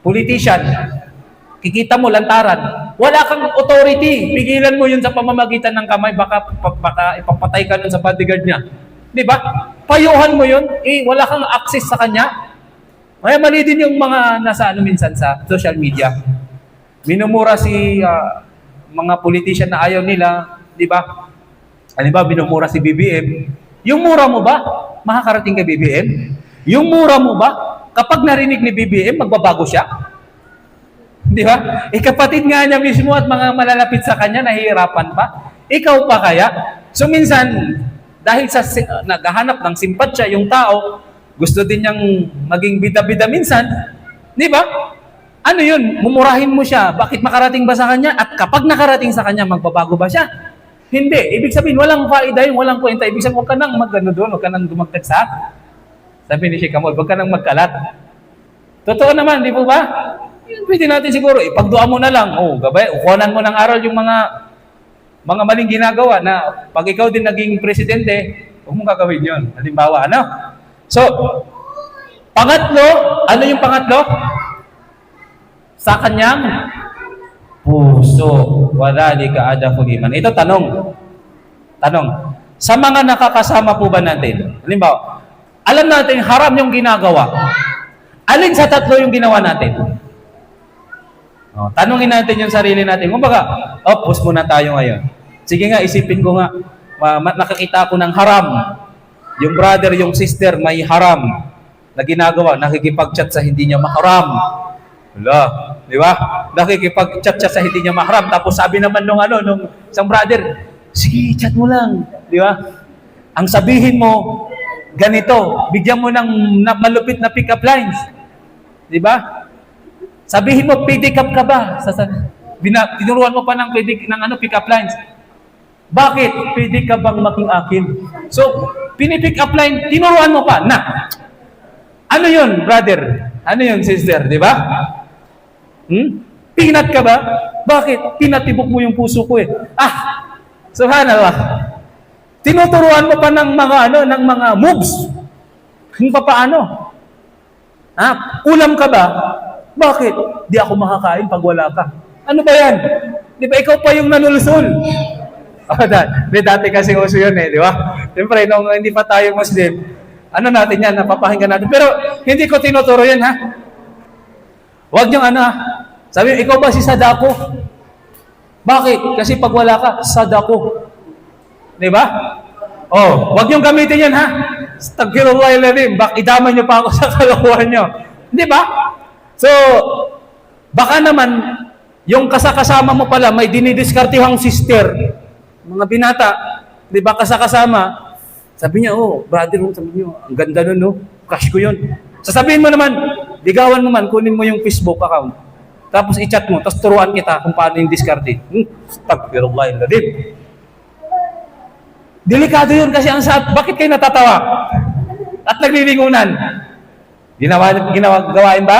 politician. Kikita mo, lantaran. Wala kang authority. Pigilan mo yun sa pamamagitan ng kamay. Baka ipapatay ka nun sa bodyguard niya. Di ba? Payuhan mo yun. Wala kang access sa kanya. Kaya mali din yung mga nasa minsan sa social media. Minumura si mga politician na ayaw nila. Di ba? Halimbawa, minumura si BBM. Yung mura mo ba, makakarating kay BBM? Yung mura mo ba, kapag narinig ni BBM, magbabago siya? Di ba? Kapatid nga niya mismo at mga malalapit sa kanya, nahihirapan pa. Ikaw pa kaya? So minsan, dahil sa naghahanap ng simpatsya yung tao, gusto din niyang maging bida-bida minsan, di ba? Ano yun? Mumurahin mo siya. Bakit makarating ba sa kanya? At kapag nakarating sa kanya, magbabago ba siya? Hindi. Ibig sabihin, walang faida yung walang kwenta. Ibig sabihin, huwag ka nang magano doon, huwag ka nang dumagdag sa. Sabi ni Sheikh Kamol, huwag ka nang magkalat. Totoo naman, di po ba? Pwede natin siguro, ipagdua mo na lang. Gabay, ukunan mo ng aral yung mga maling ginagawa na pag ikaw din naging presidente, huwag mong gagawin yun. Halimbawa, ano? So, pangatlo, ano yung pangatlo? Sa kanyang puso. Wadhalika adaful iman. Ito tanong. Sa mga nakakasama po ba natin? Halimbawa, alam natin haram yung ginagawa. Alin sa tatlo yung ginawa natin? Tanungin natin yung sarili natin. Kumbaga, post muna tayo ngayon. Sige nga, isipin ko nga, nakakita ko ng haram. Yung brother, yung sister, may haram na ginagawa. Nakikipag-chat sa hindi niya maharam. Wala. Di ba? nakikipag-chat siya sa hindi niya mahram. Tapos sabi naman nung isang brother, sige, chat mo lang. Di ba? Ang sabihin mo, ganito, bigyan mo ng malupit na pick-up lines. Di ba? Sabihin mo, pick up ka ba? Tinuruan mo pa ng pick-up lines. Bakit? Pwede ka bang maging akin? So, pinipick up line, tinuruan mo pa na. Ano yun, brother? Ano yun, sister? Di ba? Pinat ka ba? Bakit? Pinatibok mo yung puso ko eh. Subhanallah. Tinuturuan mo pa ng mga moves. Kung paano. Ulam ka ba? Bakit? Di ako makakain pag wala ka. Ano ba yan? Di ba ikaw pa yung nanulusol? Dati kasi uso yun eh, di ba? Siyempre, nung hindi pa tayo Muslim, natin yan, napapakinggan natin. Pero hindi ko tinuturo yan, ha? Huwag niyong sabi, ikaw ba si Sadako? Bakit? Kasi pag wala ka, Sadako. Di ba? Huwag niyong gamitin yan, ha? Astaghfirullahaladzim, idamay niyo pa ako sa kalokohan niyo. Di ba? So, baka naman, yung kasama mo pala, may dinidiskartihang sister, mga binata, di ba, kasama, sabi niya, brother, sabi niyo, ang ganda nun, no? Crush ko yun. Sasabihin mo naman, ligawan mo man, kunin mo yung Facebook account. Tapos i-chat mo, tapos turuan kita kung paano yung diskarte. Astaghfirullahaladzim. Delikado yun kasi bakit kayo natatawa? At naglilingunan? Gawain ba?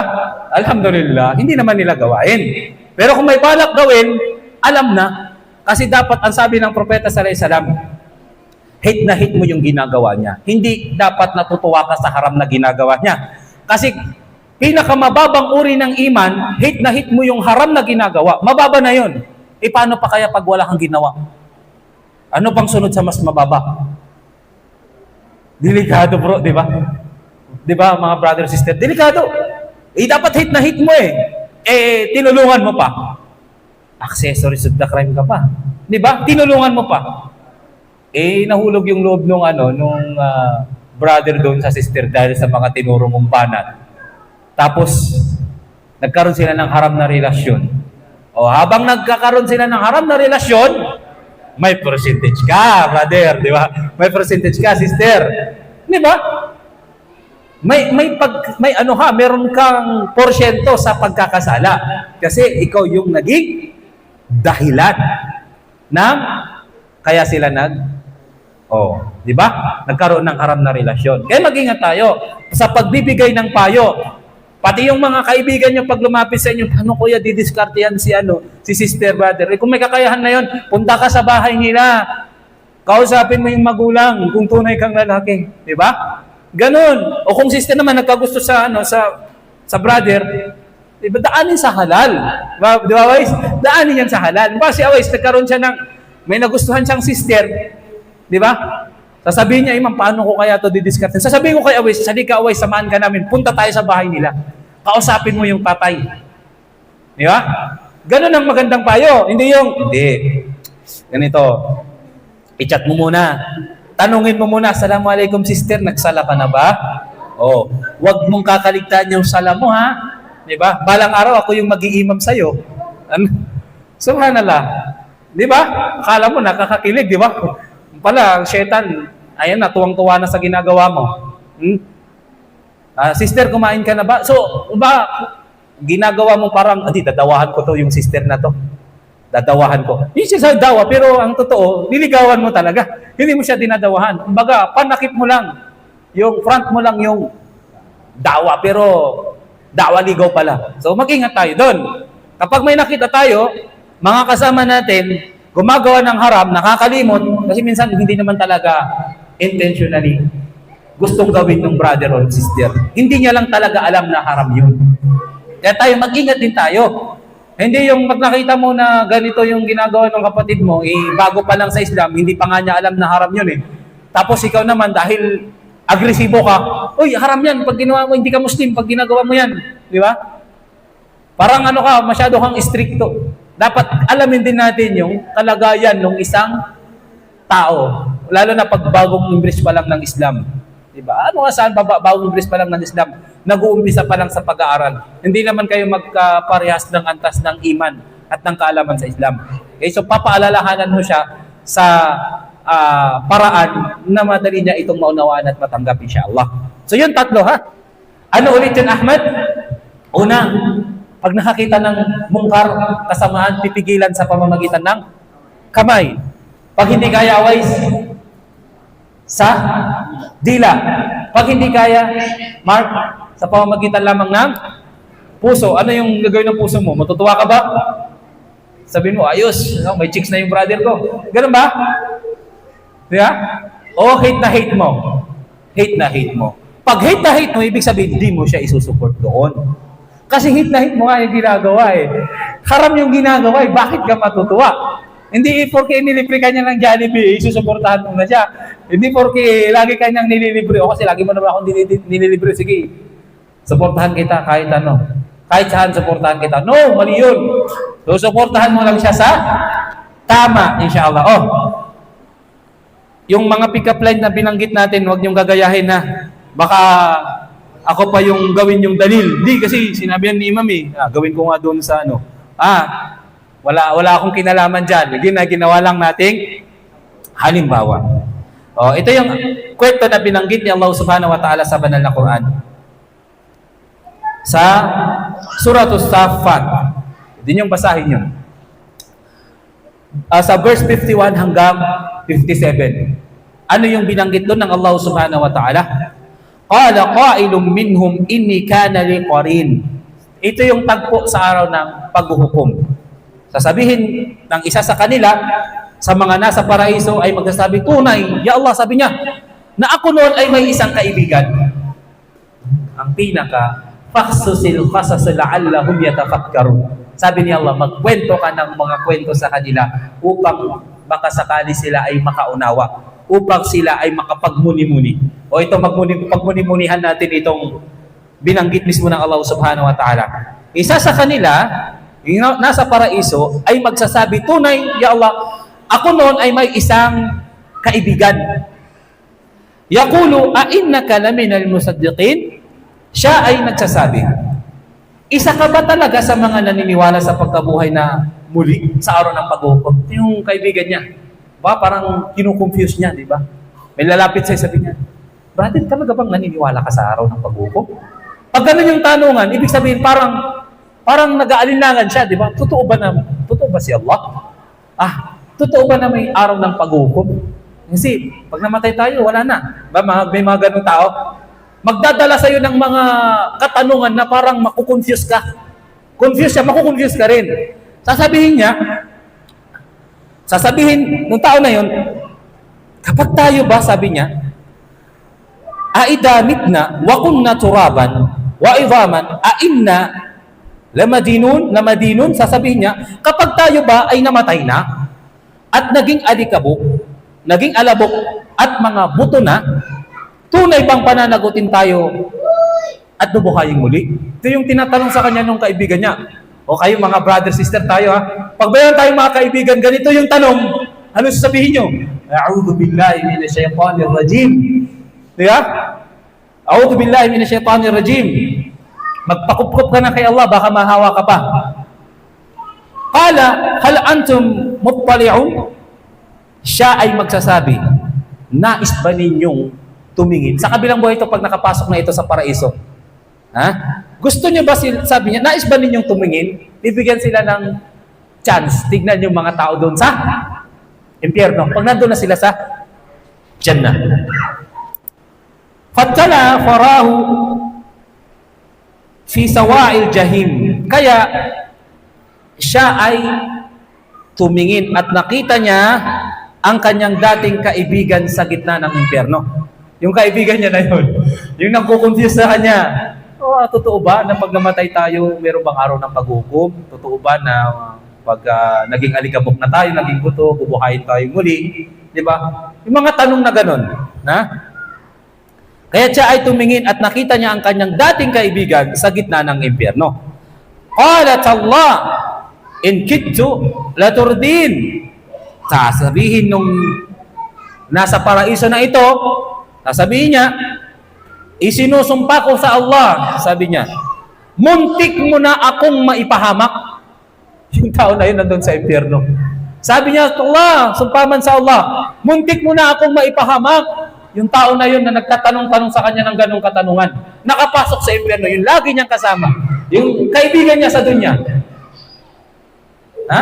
Alhamdulillah, hindi naman nila gawain. Pero kung may balak gawin, alam na. Kasi dapat, ang sabi ng Propeta sallallahu alaihi wasallam, hate na hate mo yung ginagawa niya. Hindi dapat natutuwa ka sa haram na ginagawa niya. Kasi pinakamababang uri ng iman, hate na hate mo yung haram na ginagawa. Mababa na yun. Paano pa kaya pag wala kang ginawa? Ano pang sunod sa mas mababa? Delikado, bro, di ba? Di ba, mga brother, sister? Delikado. Dapat hate na hate mo tinulungan mo pa. Accessories of the crime ka pa. Di ba? Tinulungan mo pa. Nahulog yung loob nung brother doon sa sister dahil sa mga tinuro mong banat. Tapos, nagkaroon sila ng haram na relasyon. Habang nagkakaroon sila ng haram na relasyon, may percentage ka, brother, di ba? May percentage ka, sister. Di ba? Meron kang porsyento sa pagkakasala. Kasi ikaw yung naging dahilan ng kaya sila di ba? Nagkaroon ng haram na relasyon. Kaya mag-ingat tayo sa pagbibigay ng payo. Pati yung mga kaibigan nyo pag lumapit sa inyo, paano kuya didiskarte yan si sister, brother? Kung may kakayahan na yun, punta ka sa bahay nila. Kausapin mo yung magulang kung tunay kang lalaki. Di ba? Ganun. O kung sister naman nagkagusto sa brother, diba, daanin sa halal. Di ba, Awais? Daanin yan sa halal. Diba, si Awais, nagkaroon siya may nagustuhan siyang sister. Di ba? Sasabihin niya, Imam, paano ko kaya ito didiskarte? Sasabihin ko kay Awais, salika Awais, samahan ka namin. Punta tayo sa bahay nila. Kausapin mo yung tatay. Di ba? Ganun ang magandang payo. Hindi. Ganito. I-chat mo muna. Tanungin mo muna, Assalamualaikum sister, nagsala ka na ba? Huwag mong kakaligtaan yung sala mo, ha? Diba? Balang araw, ako yung mag-iimam sa'yo. Subhanallah. Diba? Akala mo, nakakakilig, diba? Pala, ang syaitan, ayan na, tuwang-tuwa na sa ginagawa mo. Sister, kumain ka na ba? So, ginagawa mo parang, dadawahan ko to, yung sister na to. Dadawahan ko. Hindi siya sa dawa, pero ang totoo, niligawan mo talaga. Hindi mo siya dinadawahan. Kumbaga, panakip mo lang. Yung front mo lang yung dawa, pero dawa ligaw pala. So, mag-ingat tayo doon. Kapag may nakita tayo, mga kasama natin, gumagawa ng haram, nakakalimot, kasi minsan hindi naman talaga intentionally gustong gawin ng brother or sister. Hindi niya lang talaga alam na haram yun. Kaya tayo, mag-ingat din tayo. Hindi yung pag nakita mo na ganito yung ginagawa ng kapatid mo, bago pa lang sa Islam, hindi pa nga niya alam na haram yun eh. Tapos ikaw naman, dahil agresibo ka, uy, haram yan, pag ginawa mo, hindi ka Muslim, pag ginagawa mo yan. Di ba? Parang masyado kang stricto. Dapat alamin din natin yung kalagayan ng isang tao. Lalo na pag bagong embrace pa lang ng Islam. Diba? Ano nga saan, bawang pa lang ng Islam, nag-uumpisa pa lang sa pag-aaral. Hindi naman kayo magkaparehas ng antas ng iman at ng kaalaman sa Islam. Okay, so papaalalahanan mo siya sa paraan na madali niya itong maunawaan at matanggap, insyaAllah. So yun, tatlo ha. Ano ulit yun, Ahmad? Una, pag nakakita ng mungkar, kasamaan, pipigilan sa pamamagitan ng kamay. Pag hindi kaya, away sa dila. Pag hindi kaya, Mark, sa pamamagitan lamang ng puso. Ano yung gagawin ng puso mo? Matutuwa ka ba? Sabihin mo, ayos, no? May chicks na yung brother ko. Ganun ba? Diba? O hate na hate mo. Hate na hate mo. Pag hate na hate mo, ibig sabihin, hindi mo siya isusupport doon. Kasi hate na hate mo nga yung ginagawa eh. Haram yung ginagawa eh. Bakit ka matutuwa? Hindi porque nilibre ka niya ng Jollibee, isusuportahan mo na siya. Hindi porque lagi ka niyang nililibre. O kasi lagi mo naman akong nililibre. Sige, suportahan kita kahit ano. Kahit saan suportahan kita. No, mali yun. So, suportahan mo lang siya sa tama, insyaAllah. Oh, yung mga pick-up line na binanggit natin, huwag niyong gagayahin na baka ako pa yung gawin yung dalil. Hindi, kasi sinabi yan ni Imam eh. Gawin ko nga doon sa ano. Wala akong kinalaman dyan. Hindi na ginawa lang nating halimbawa. Oh, ito yung kwento na binanggit ni Allah subhanahu wa ta'ala sa banal na Quran. Sa Suratul Saffat. Hindi yung basahin yun. Sa verse 51 hanggang 57. Ano yung binanggit doon ng Allah subhanahu wa ta'ala? Qala qailum minhum inni kana li qarin. Ito yung tagpo sa araw ng paghuhukom. Sasabihin ng isa sa kanila, sa mga nasa paraiso ay magsasabi, tunay, ya Allah, sabi niya, na ako noon ay may isang kaibigan. Ang pinaka, faqsusil qasas la'allahum yatafakkarun. Sabi ni Allah, magkwento ka ng mga kwento sa kanila upang baka sakali sila ay makaunawa, upang sila ay makapagmuni-muni. O ito, pagmuni-munihan natin itong binanggit mismo ng Allah subhanahu wa ta'ala. Isa sa kanila, yung nasa paraiso, ay magsasabi, tunay, ya Allah, ako noon ay may isang kaibigan. Yaqulu, a'innaka laminal musaddiqin? Siya ay nagsasabi, isa ka ba talaga sa mga naniniwala sa pagkabuhay na muli sa araw ng paghukom? Yung kaibigan niya, parang kinukonfuse niya, di ba? May lalapit sa'yo, sabi niya, brother, talaga bang naniniwala ka sa araw ng paghukom? Pag ganun yung tanungan, ibig sabihin parang nag-aalinlangan siya, di ba? Totoo ba si Allah? Totoo ba na may araw ng paghukom? Kasi pag namatay tayo, wala na. May mga ganung tao. Magdadala sa iyo ng mga katanungan na parang makukonfuse ka. Confuse siya, makukonfuse ka rin. Sasabihin nung tao na yon, kapag tayo ba, sabi niya, aida mitna wa kunna turaban wa idhaman inna lamadinun, sasabihin niya, kapag tayo ba ay namatay na at naging alikabok, naging alabok at mga buto na, tunay bang pananagutin tayo at bubuhayin muli? Ito yung tinatanong sa kanya nung kaibigan niya. O kayo mga brother, sister tayo ha. Pagbayan tayo mga kaibigan, ganito yung tanong. Ano sasabihin nyo? A'udhu billahi minasyaitanir rajim. Diba? A'udhu billahi minasyaitanir rajim. Magpakup-kup ka na kay Allah, baka mahawa ka pa. Qala, hal antum muttali'un? Siya ay magsasabi, nais ba ninyong tumingin? Sa kabilang buhay ito, pag nakapasok na ito sa paraiso. Gusto niyo ba, sabi niya, nais ba ninyong tumingin? Bibigyan sila ng chance. Tignan yung mga tao doon sa impyerno. Pag nandun na sila sa Jannah. Fattala farahu fi sawa'il jahim. Kaya siya ay tumingin at nakita niya ang kanyang dating kaibigan sa gitna ng impyerno. Yung kaibigan niya na yun. Yung nagkukonfuse sa kanya. Totoo ba na pag namatay tayo, meron bang araw ng paghukom? Totoo ba na pag naging alikabok na tayo, naging buto, bubuhayin tayo muli? Di ba? Yung mga tanong na ganun. Kaya siya ay tumingin at nakita niya ang kanyang dating kaibigan sa gitna ng impyerno. Qalat Allah, in kittu laturdin. Sasabihin nung nasa paraiso na ito, sasabihin niya, Isinusumpa ko sa Allah, sabi niya, muntik mo na akong maipahamak. Yung tao na yun nandun sa impyerno. Sabi niya, Allah, sumpaman sa Allah, muntik mo na akong maipahamak. Yung tao na yun na nagtatanong-tanong sa kanya ng ganong katanungan, nakapasok sa impyerno, yung lagi niyang kasama, yung kaibigan niya sa dunya. Ha?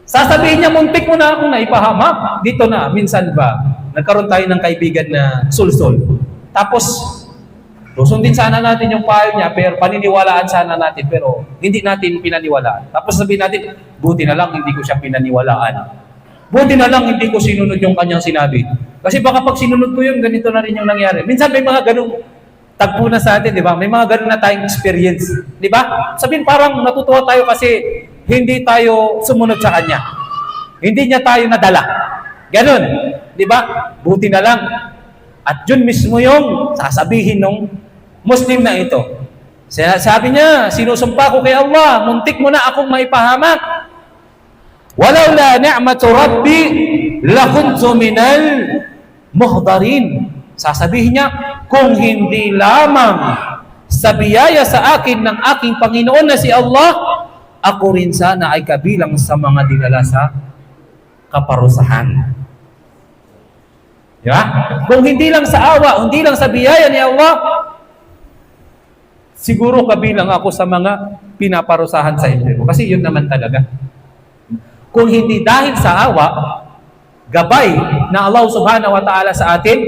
Sasabihin niya, muntik mo na akong naipahamak. Dito na, minsan ba, nagkaroon tayo ng kaibigan na sulsol. Tapos, susundin sana natin yung payo niya, pero paniniwalaan sana natin, pero hindi natin pinaniwalaan. Tapos sabihin natin, buti na lang hindi ko siya pinaniwalaan. Buti na lang hindi ko sinunod yung kanyang sinabi. Kasi baka pag sinunod ko yun, ganito na rin yung nangyari. Minsan may mga ganung tagpo na sa atin, di ba? May mga ganun na tayong experience. Di ba? Sabihin parang natutuwa tayo kasi hindi tayo sumunod sa kanya. Hindi niya tayo nadala. Ganun. Di ba? Buti na lang. At yun mismo yung sasabihin ng Muslim na ito. Sabi niya, sinusumpa ko kay Allah, muntik mo na akong maipahamak. Walau la ni'matu rabbi lakuntu minal muhdarin. Sasabihin niya, kung hindi lamang sa biyaya sa akin ng aking Panginoon na si Allah, ako rin sana ay kabilang sa mga dinala sa kaparusahan. Diba? Kung hindi lang sa awa, hindi lang sa biyaya ni Allah, siguro kabilang ako sa mga pinaparusahan sa impyerno. Kasi yun naman talaga. Kung hindi dahil sa awa, gabay na Allah subhanahu wa ta'ala sa atin,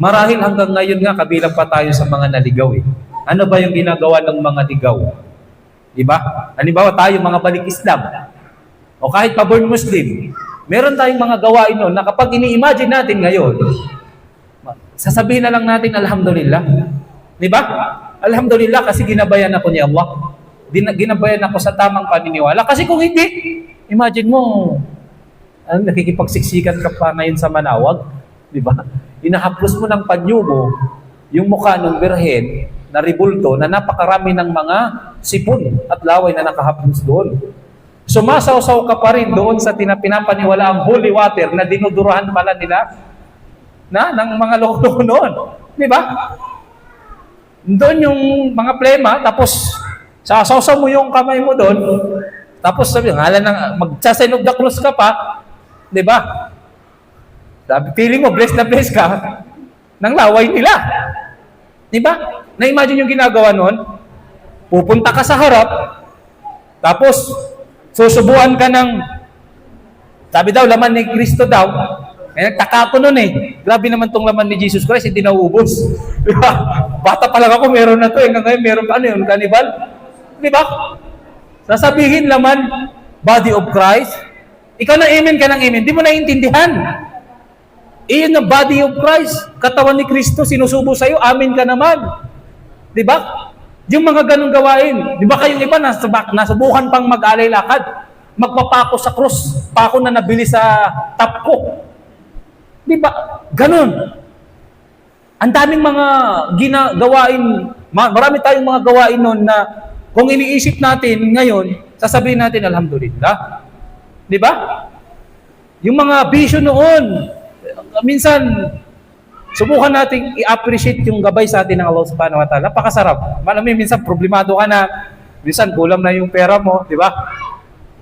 marahil hanggang ngayon nga kabilang pa tayo sa mga naligaw eh. Ano ba yung ginagawa ng mga ligaw? Diba? Halimbawa tayo mga balik Islam, o kahit pa-born Muslim, meron tayong mga gawain nun na kapag ini-imagine natin ngayon, sasabihin na lang natin, Alhamdulillah. Di ba? Alhamdulillah kasi ginabayan ako ni Allah. Ginabayan ako sa tamang paniniwala. Kasi kung hindi, imagine mo, nakikipagsiksikan ka pa ngayon sa Manawag. Di ba? Inahaplos mo ng panyugo yung mukha ng birhen na ribulto na napakarami ng mga sipon at laway na nakahaplos doon. Sumasaw-saw ka pa rin doon sa pinapaniwala ang holy water na dinudurahan pala nila ng mga loko noon. Di ba? Doon yung mga plema, tapos sasaw-saw mo yung kamay mo doon, tapos sabi, magsasign of the cross ka pa, di ba? Sabi, feeling mo, blessed na blessed ka ng laway nila. Di ba? Na-imagine yung ginagawa noon, pupunta ka sa harap, tapos susubuan ka ng, sabi daw, laman ni Kristo daw, nagtaka ko nun eh. Grabe naman tong laman ni Jesus Christ, hindi nauubos. Diba? Bata pa lang ako, meron na to. Hanggang ngayon, meron pa, ano yun, cannibal? Diba? Sasabihin laman, body of Christ. Ikaw na amen ka ng amen. Di mo naiintindihan. Iyon na body of Christ. Katawan ni Kristo, sinusubo sa'yo, amen ka naman. Diba? Yung mga ganong gawain. Di ba kayong iba, nasubukan pang mag-alay lakad, magpapako sa krus, pako na nabili sa tapko. Di ba? Ganon. Ang daming mga ginagawain, marami tayong mga gawain noon na kung iniisip natin ngayon, sasabihin natin, Alhamdulillah. Di ba? Yung mga bisyo noon, minsan, subukan nating i-appreciate yung gabay sa atin ng Allah subhanahu wa ta'ala. Pakasarap. Malamig, minsan problemado ka na. Minsan, kulang na yung pera mo. Di ba?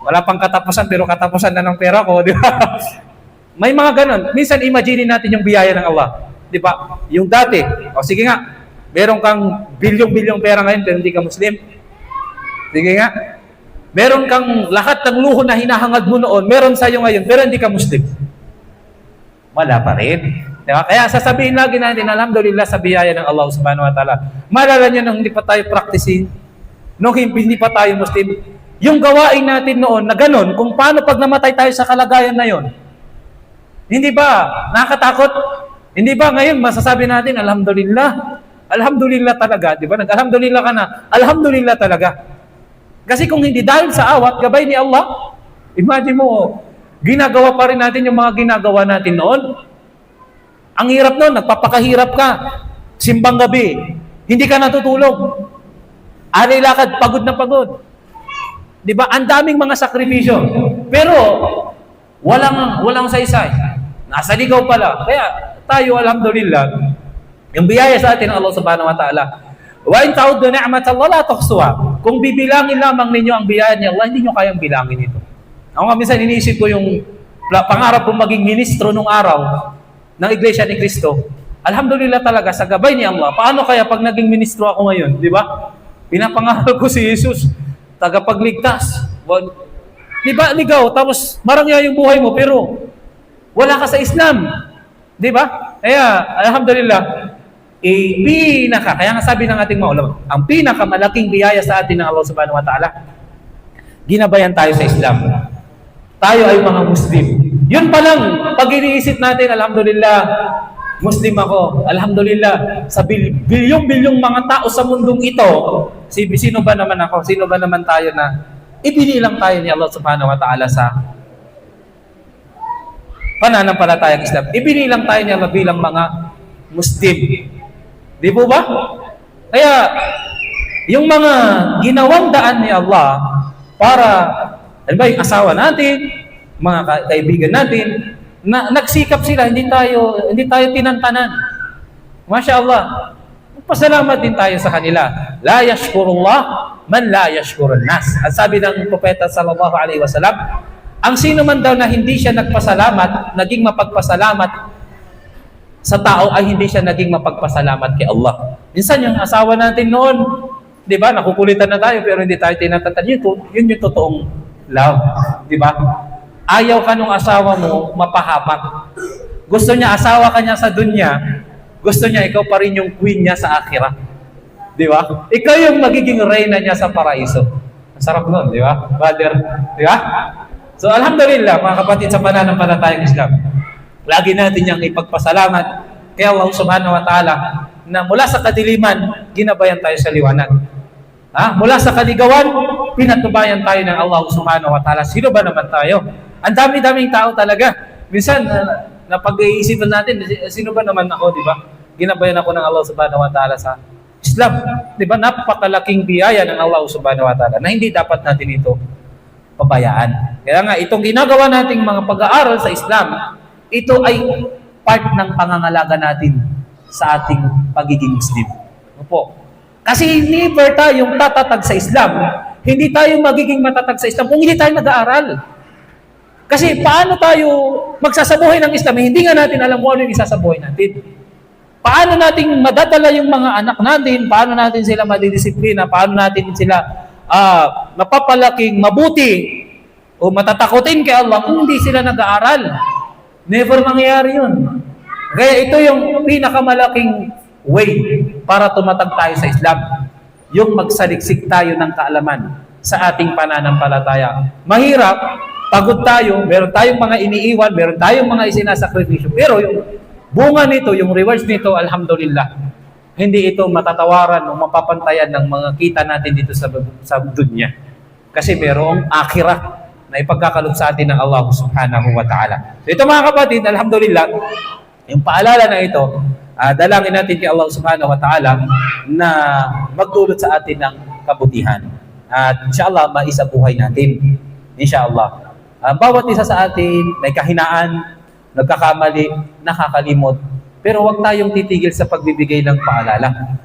Wala pang katapusan, pero katapusan na ng pera ko. Di ba? May mga ganon. Minsan, imagine natin yung biyaya ng Allah. Di ba? Yung dati. O sige nga, meron kang bilyong-bilyong pera ngayon, pero hindi ka Muslim. Sige nga. Meron kang lahat ng luho na hinahangad mo noon, meron sa'yo ngayon, pero hindi ka Muslim. Wala pa rin. Diba? Kaya sasabihin lagi natin, Alhamdulillah sa biyaya ng Allah subhanahu wa ta'ala. Malala nyo nung hindi pa tayo practicing, nung hindi pa tayo Muslim, yung gawain natin noon na ganun, kung paano pag namatay tayo sa kalagayan na yon. Hindi ba? Nakakatakot? Hindi ba ngayon masasabi natin, Alhamdulillah? Alhamdulillah talaga. Di ba? Nag-alhamdulillah ka na. Alhamdulillah talaga. Kasi kung hindi dahil sa awat, gabay ni Allah, imagine mo, ginagawa pa rin natin yung mga ginagawa natin noon. Ang hirap noon, nagpapakahirap ka. Simbang gabi, hindi ka natutulog. Alay lakad, pagod na pagod. Di ba? Ang daming mga sakripisyo. Pero, walang saysay. Nasa ligaw pala. Kaya, tayo, alhamdulillah, Yung biyaya sa atin ng Allah subhanahu wa ta'ala. Wa in ta'uddu ni'matallahi la tuhsuha. Kung bibilangin lamang ninyo ang biyaya ni Allah, hindi nyo kayang bilangin ito. Ako nga minsan iniisip ko yung pangarap kong maging ministro nung araw ng Iglesia ni Cristo. Alhamdulillah talaga, sa gabay ni Allah. Paano kaya pag naging ministro ako ngayon? Di ba? Pinapangarap ko si Jesus, tagapagligtas. Di ba, ligaw, tapos marangya yung buhay mo, pero wala ka sa Islam. Di ba? Kaya, alhamdulillah, kaya nga sabi ng ating mga ulama, ang pinakamalaking biyaya sa atin ng Allah subhanahu wa ta'ala, ginabayan tayo sa Islam. Tayo ay mga Muslim. Yun pa lang, pag iniisip natin, alhamdulillah, Muslim ako. Alhamdulillah, sa bilyong-bilyong mga tao sa mundong ito, sino ba naman ako? Sino ba naman tayo na ibinilang tayo ni Allah subhanahu wa ta'ala sa pananampalatayang Islam? Ibinilang tayo niya bilang mga Muslim. Di po ba? Kaya, yung mga ginawang daan ni Allah para, ano ba, yung asawa natin, mga kaibigan natin, na nagsikap sila, hindi tayo tinantanan. Masya Allah. Pasalamat din tayo sa kanila. La yashkurullah man la yashkurun nas. At sabi ng Propeta sallallahu alaihi wasallam, ang sino man daw na hindi siya nagpasalamat, naging mapagpasalamat sa tao, ay hindi siya naging mapagpasalamat kay Allah. Minsan yung asawa natin noon, di ba, nakukulitan na tayo pero hindi tayo tinatatan. Yun yung totoong love. Di ba? Ayaw ka nung asawa mo mapahamak. Gusto niya asawa ka niya sa dunya, gusto niya ikaw pa rin yung queen niya sa akhirah. Di ba? Ikaw yung magiging reyna niya sa paraiso. Ang sarap nun, di ba? Brother, di ba? So, alhamdulillah, mga kapatid sa pananampalatayang Islam, lagi natin niyang ipagpasalamat kay Allah subhanahu wa ta'ala na mula sa kadiliman, ginabayan tayo sa liwanag. Mula sa kaligawan, pinatubayan tayo ng Allah subhanahu wa ta'ala. Sino ba naman tayo? Ang dami-daming tao talaga. Minsan, napag-iisipan natin, sino ba naman ako, di ba? Ginabayan ako ng Allah subhanahu wa ta'ala sa Islam. Di ba? Napakalaking biyaya ng Allah subhanahu wa ta'ala na hindi dapat natin ito pabayaan. Kaya nga, itong ginagawa nating mga pag-aaral sa Islam, ito ay part ng pangangalaga natin sa ating pagiging Muslim. Opo. Kasi never tayong tatatag sa Islam, hindi tayo magiging matatag sa Islam kung hindi tayo nag-aaral. Kasi paano tayo magsasabuhay ng Islam, hindi nga natin alam kung ano yung isasabuhay natin. Paano natin madadala yung mga anak natin, paano natin sila madidisiplina, paano natin sila mapapalaking mabuti o matatakutin kay Allah kung hindi sila nag-aaral. Never mangyayari yun. Kaya ito yung pinakamalaking way para tumatag tayo sa Islam. Yung magsaliksik tayo ng kaalaman sa ating pananampalataya. Mahirap, pagod tayo, meron tayong mga iniiwan, meron tayong mga isinasakripisyo. Pero yung bunga nito, yung rewards nito, alhamdulillah, hindi ito matatawaran o mapapantayan ng mga kita natin dito sa dunya. Kasi merong akhirah na ipagkakaloob sa atin ng Allah subhanahu wa ta'ala. So ito mga kapatid, alhamdulillah, yung paalala na ito, dalangin natin kay Allah subhanahu wa ta'ala na magdulot sa atin ng kabutihan. At inshallah, maisabuhay natin. Inshallah. Bawat isa sa atin may kahinaan, nagkakamali, nakakalimot. Pero huwag tayong titigil sa pagbibigay ng paalala.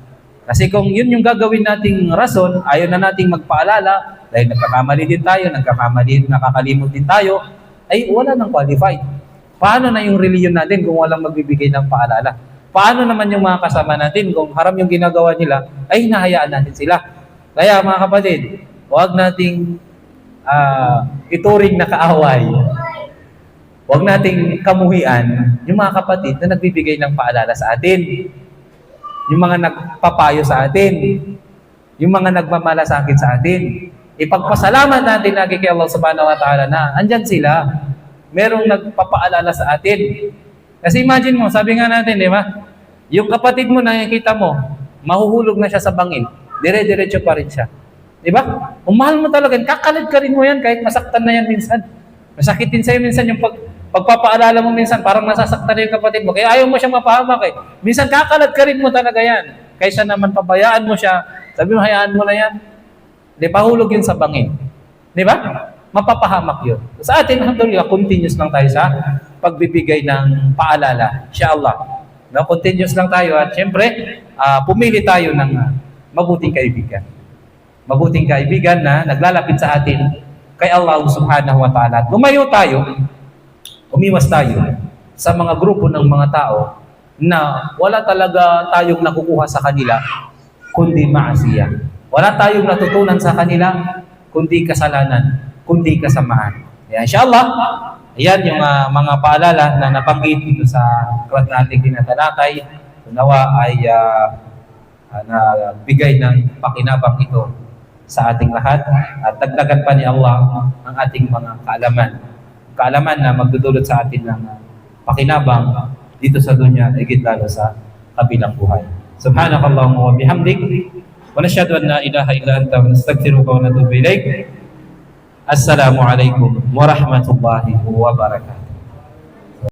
Kasi kung yun yung gagawin nating rason, ayaw na nating magpaalala, dahil nagkakamali din tayo, nakakalimot din tayo, ay wala nang qualified. Paano na yung reliyon natin kung walang magbibigay ng paalala? Paano naman yung mga kasama natin kung haram yung ginagawa nila, ay hinahayaan natin sila? Kaya mga kapatid, huwag nating ituring na kaaway. Huwag nating kamuhian yung mga kapatid na nagbibigay ng paalala sa atin. Yung mga nagpapayo sa atin. Yung mga nagmamalasakit sa atin. Ipagpasalamat natin lagi kay Allah subhanahu wa ta'ala na andyan sila. Merong nagpapaalala sa atin. Kasi imagine mo, sabi nga natin, di ba? Yung kapatid mo, nakikita mo, mahuhulog na siya sa bangin. Dire-diretso pa rin siya. Di ba? Kung mahal mo talaga, kakalad ka rin mo yan kahit masaktan na yan minsan. Masakitin sa'yo minsan yung pagpapaalala mo minsan, parang nasasaktan na yung kapatid mo. Kaya ayaw mo siyang mapahamak eh. Minsan kakalad ka rin mo talaga yan. Kaysa naman pabayaan mo siya, sabi mo, hayaan mo na yan. Di, pahulog yun sa bangin. Di ba? Mapapahamak yun. Sa atin, alhamdulillah, continuous lang tayo sa pagbibigay ng paalala. Inshallah. No, continuous lang tayo at syempre, pumili tayo ng mabuting kaibigan. Mabuting kaibigan na naglalapit sa atin kay Allah subhanahu wa ta'ala. At lumayo tayo, umiwas tayo sa mga grupo ng mga tao na wala talaga tayong nakukuha sa kanila kundi maasiya. Wala tayong natutunan sa kanila kundi kasalanan, kundi kasamaan. Kaya inshallah, ayan yung mga paalala na nabanggit dito sa class natin tinatalakay. Nawa ay nagbigay ng pakinabang ito sa ating lahat at dagdagan pa ni Allah ang ating mga kaalaman. Kaalaman na magdudulot sa atin ng pakinabang dito sa dunya, higit lalo sa kabilang buhay. Subhanakallahumma wa bihamdik wa nashhadu an la ilaha illa anta wa nastaghfiruka wa natubu ilaik. Assalamu alaikum warahmatullahi wabarakatuh.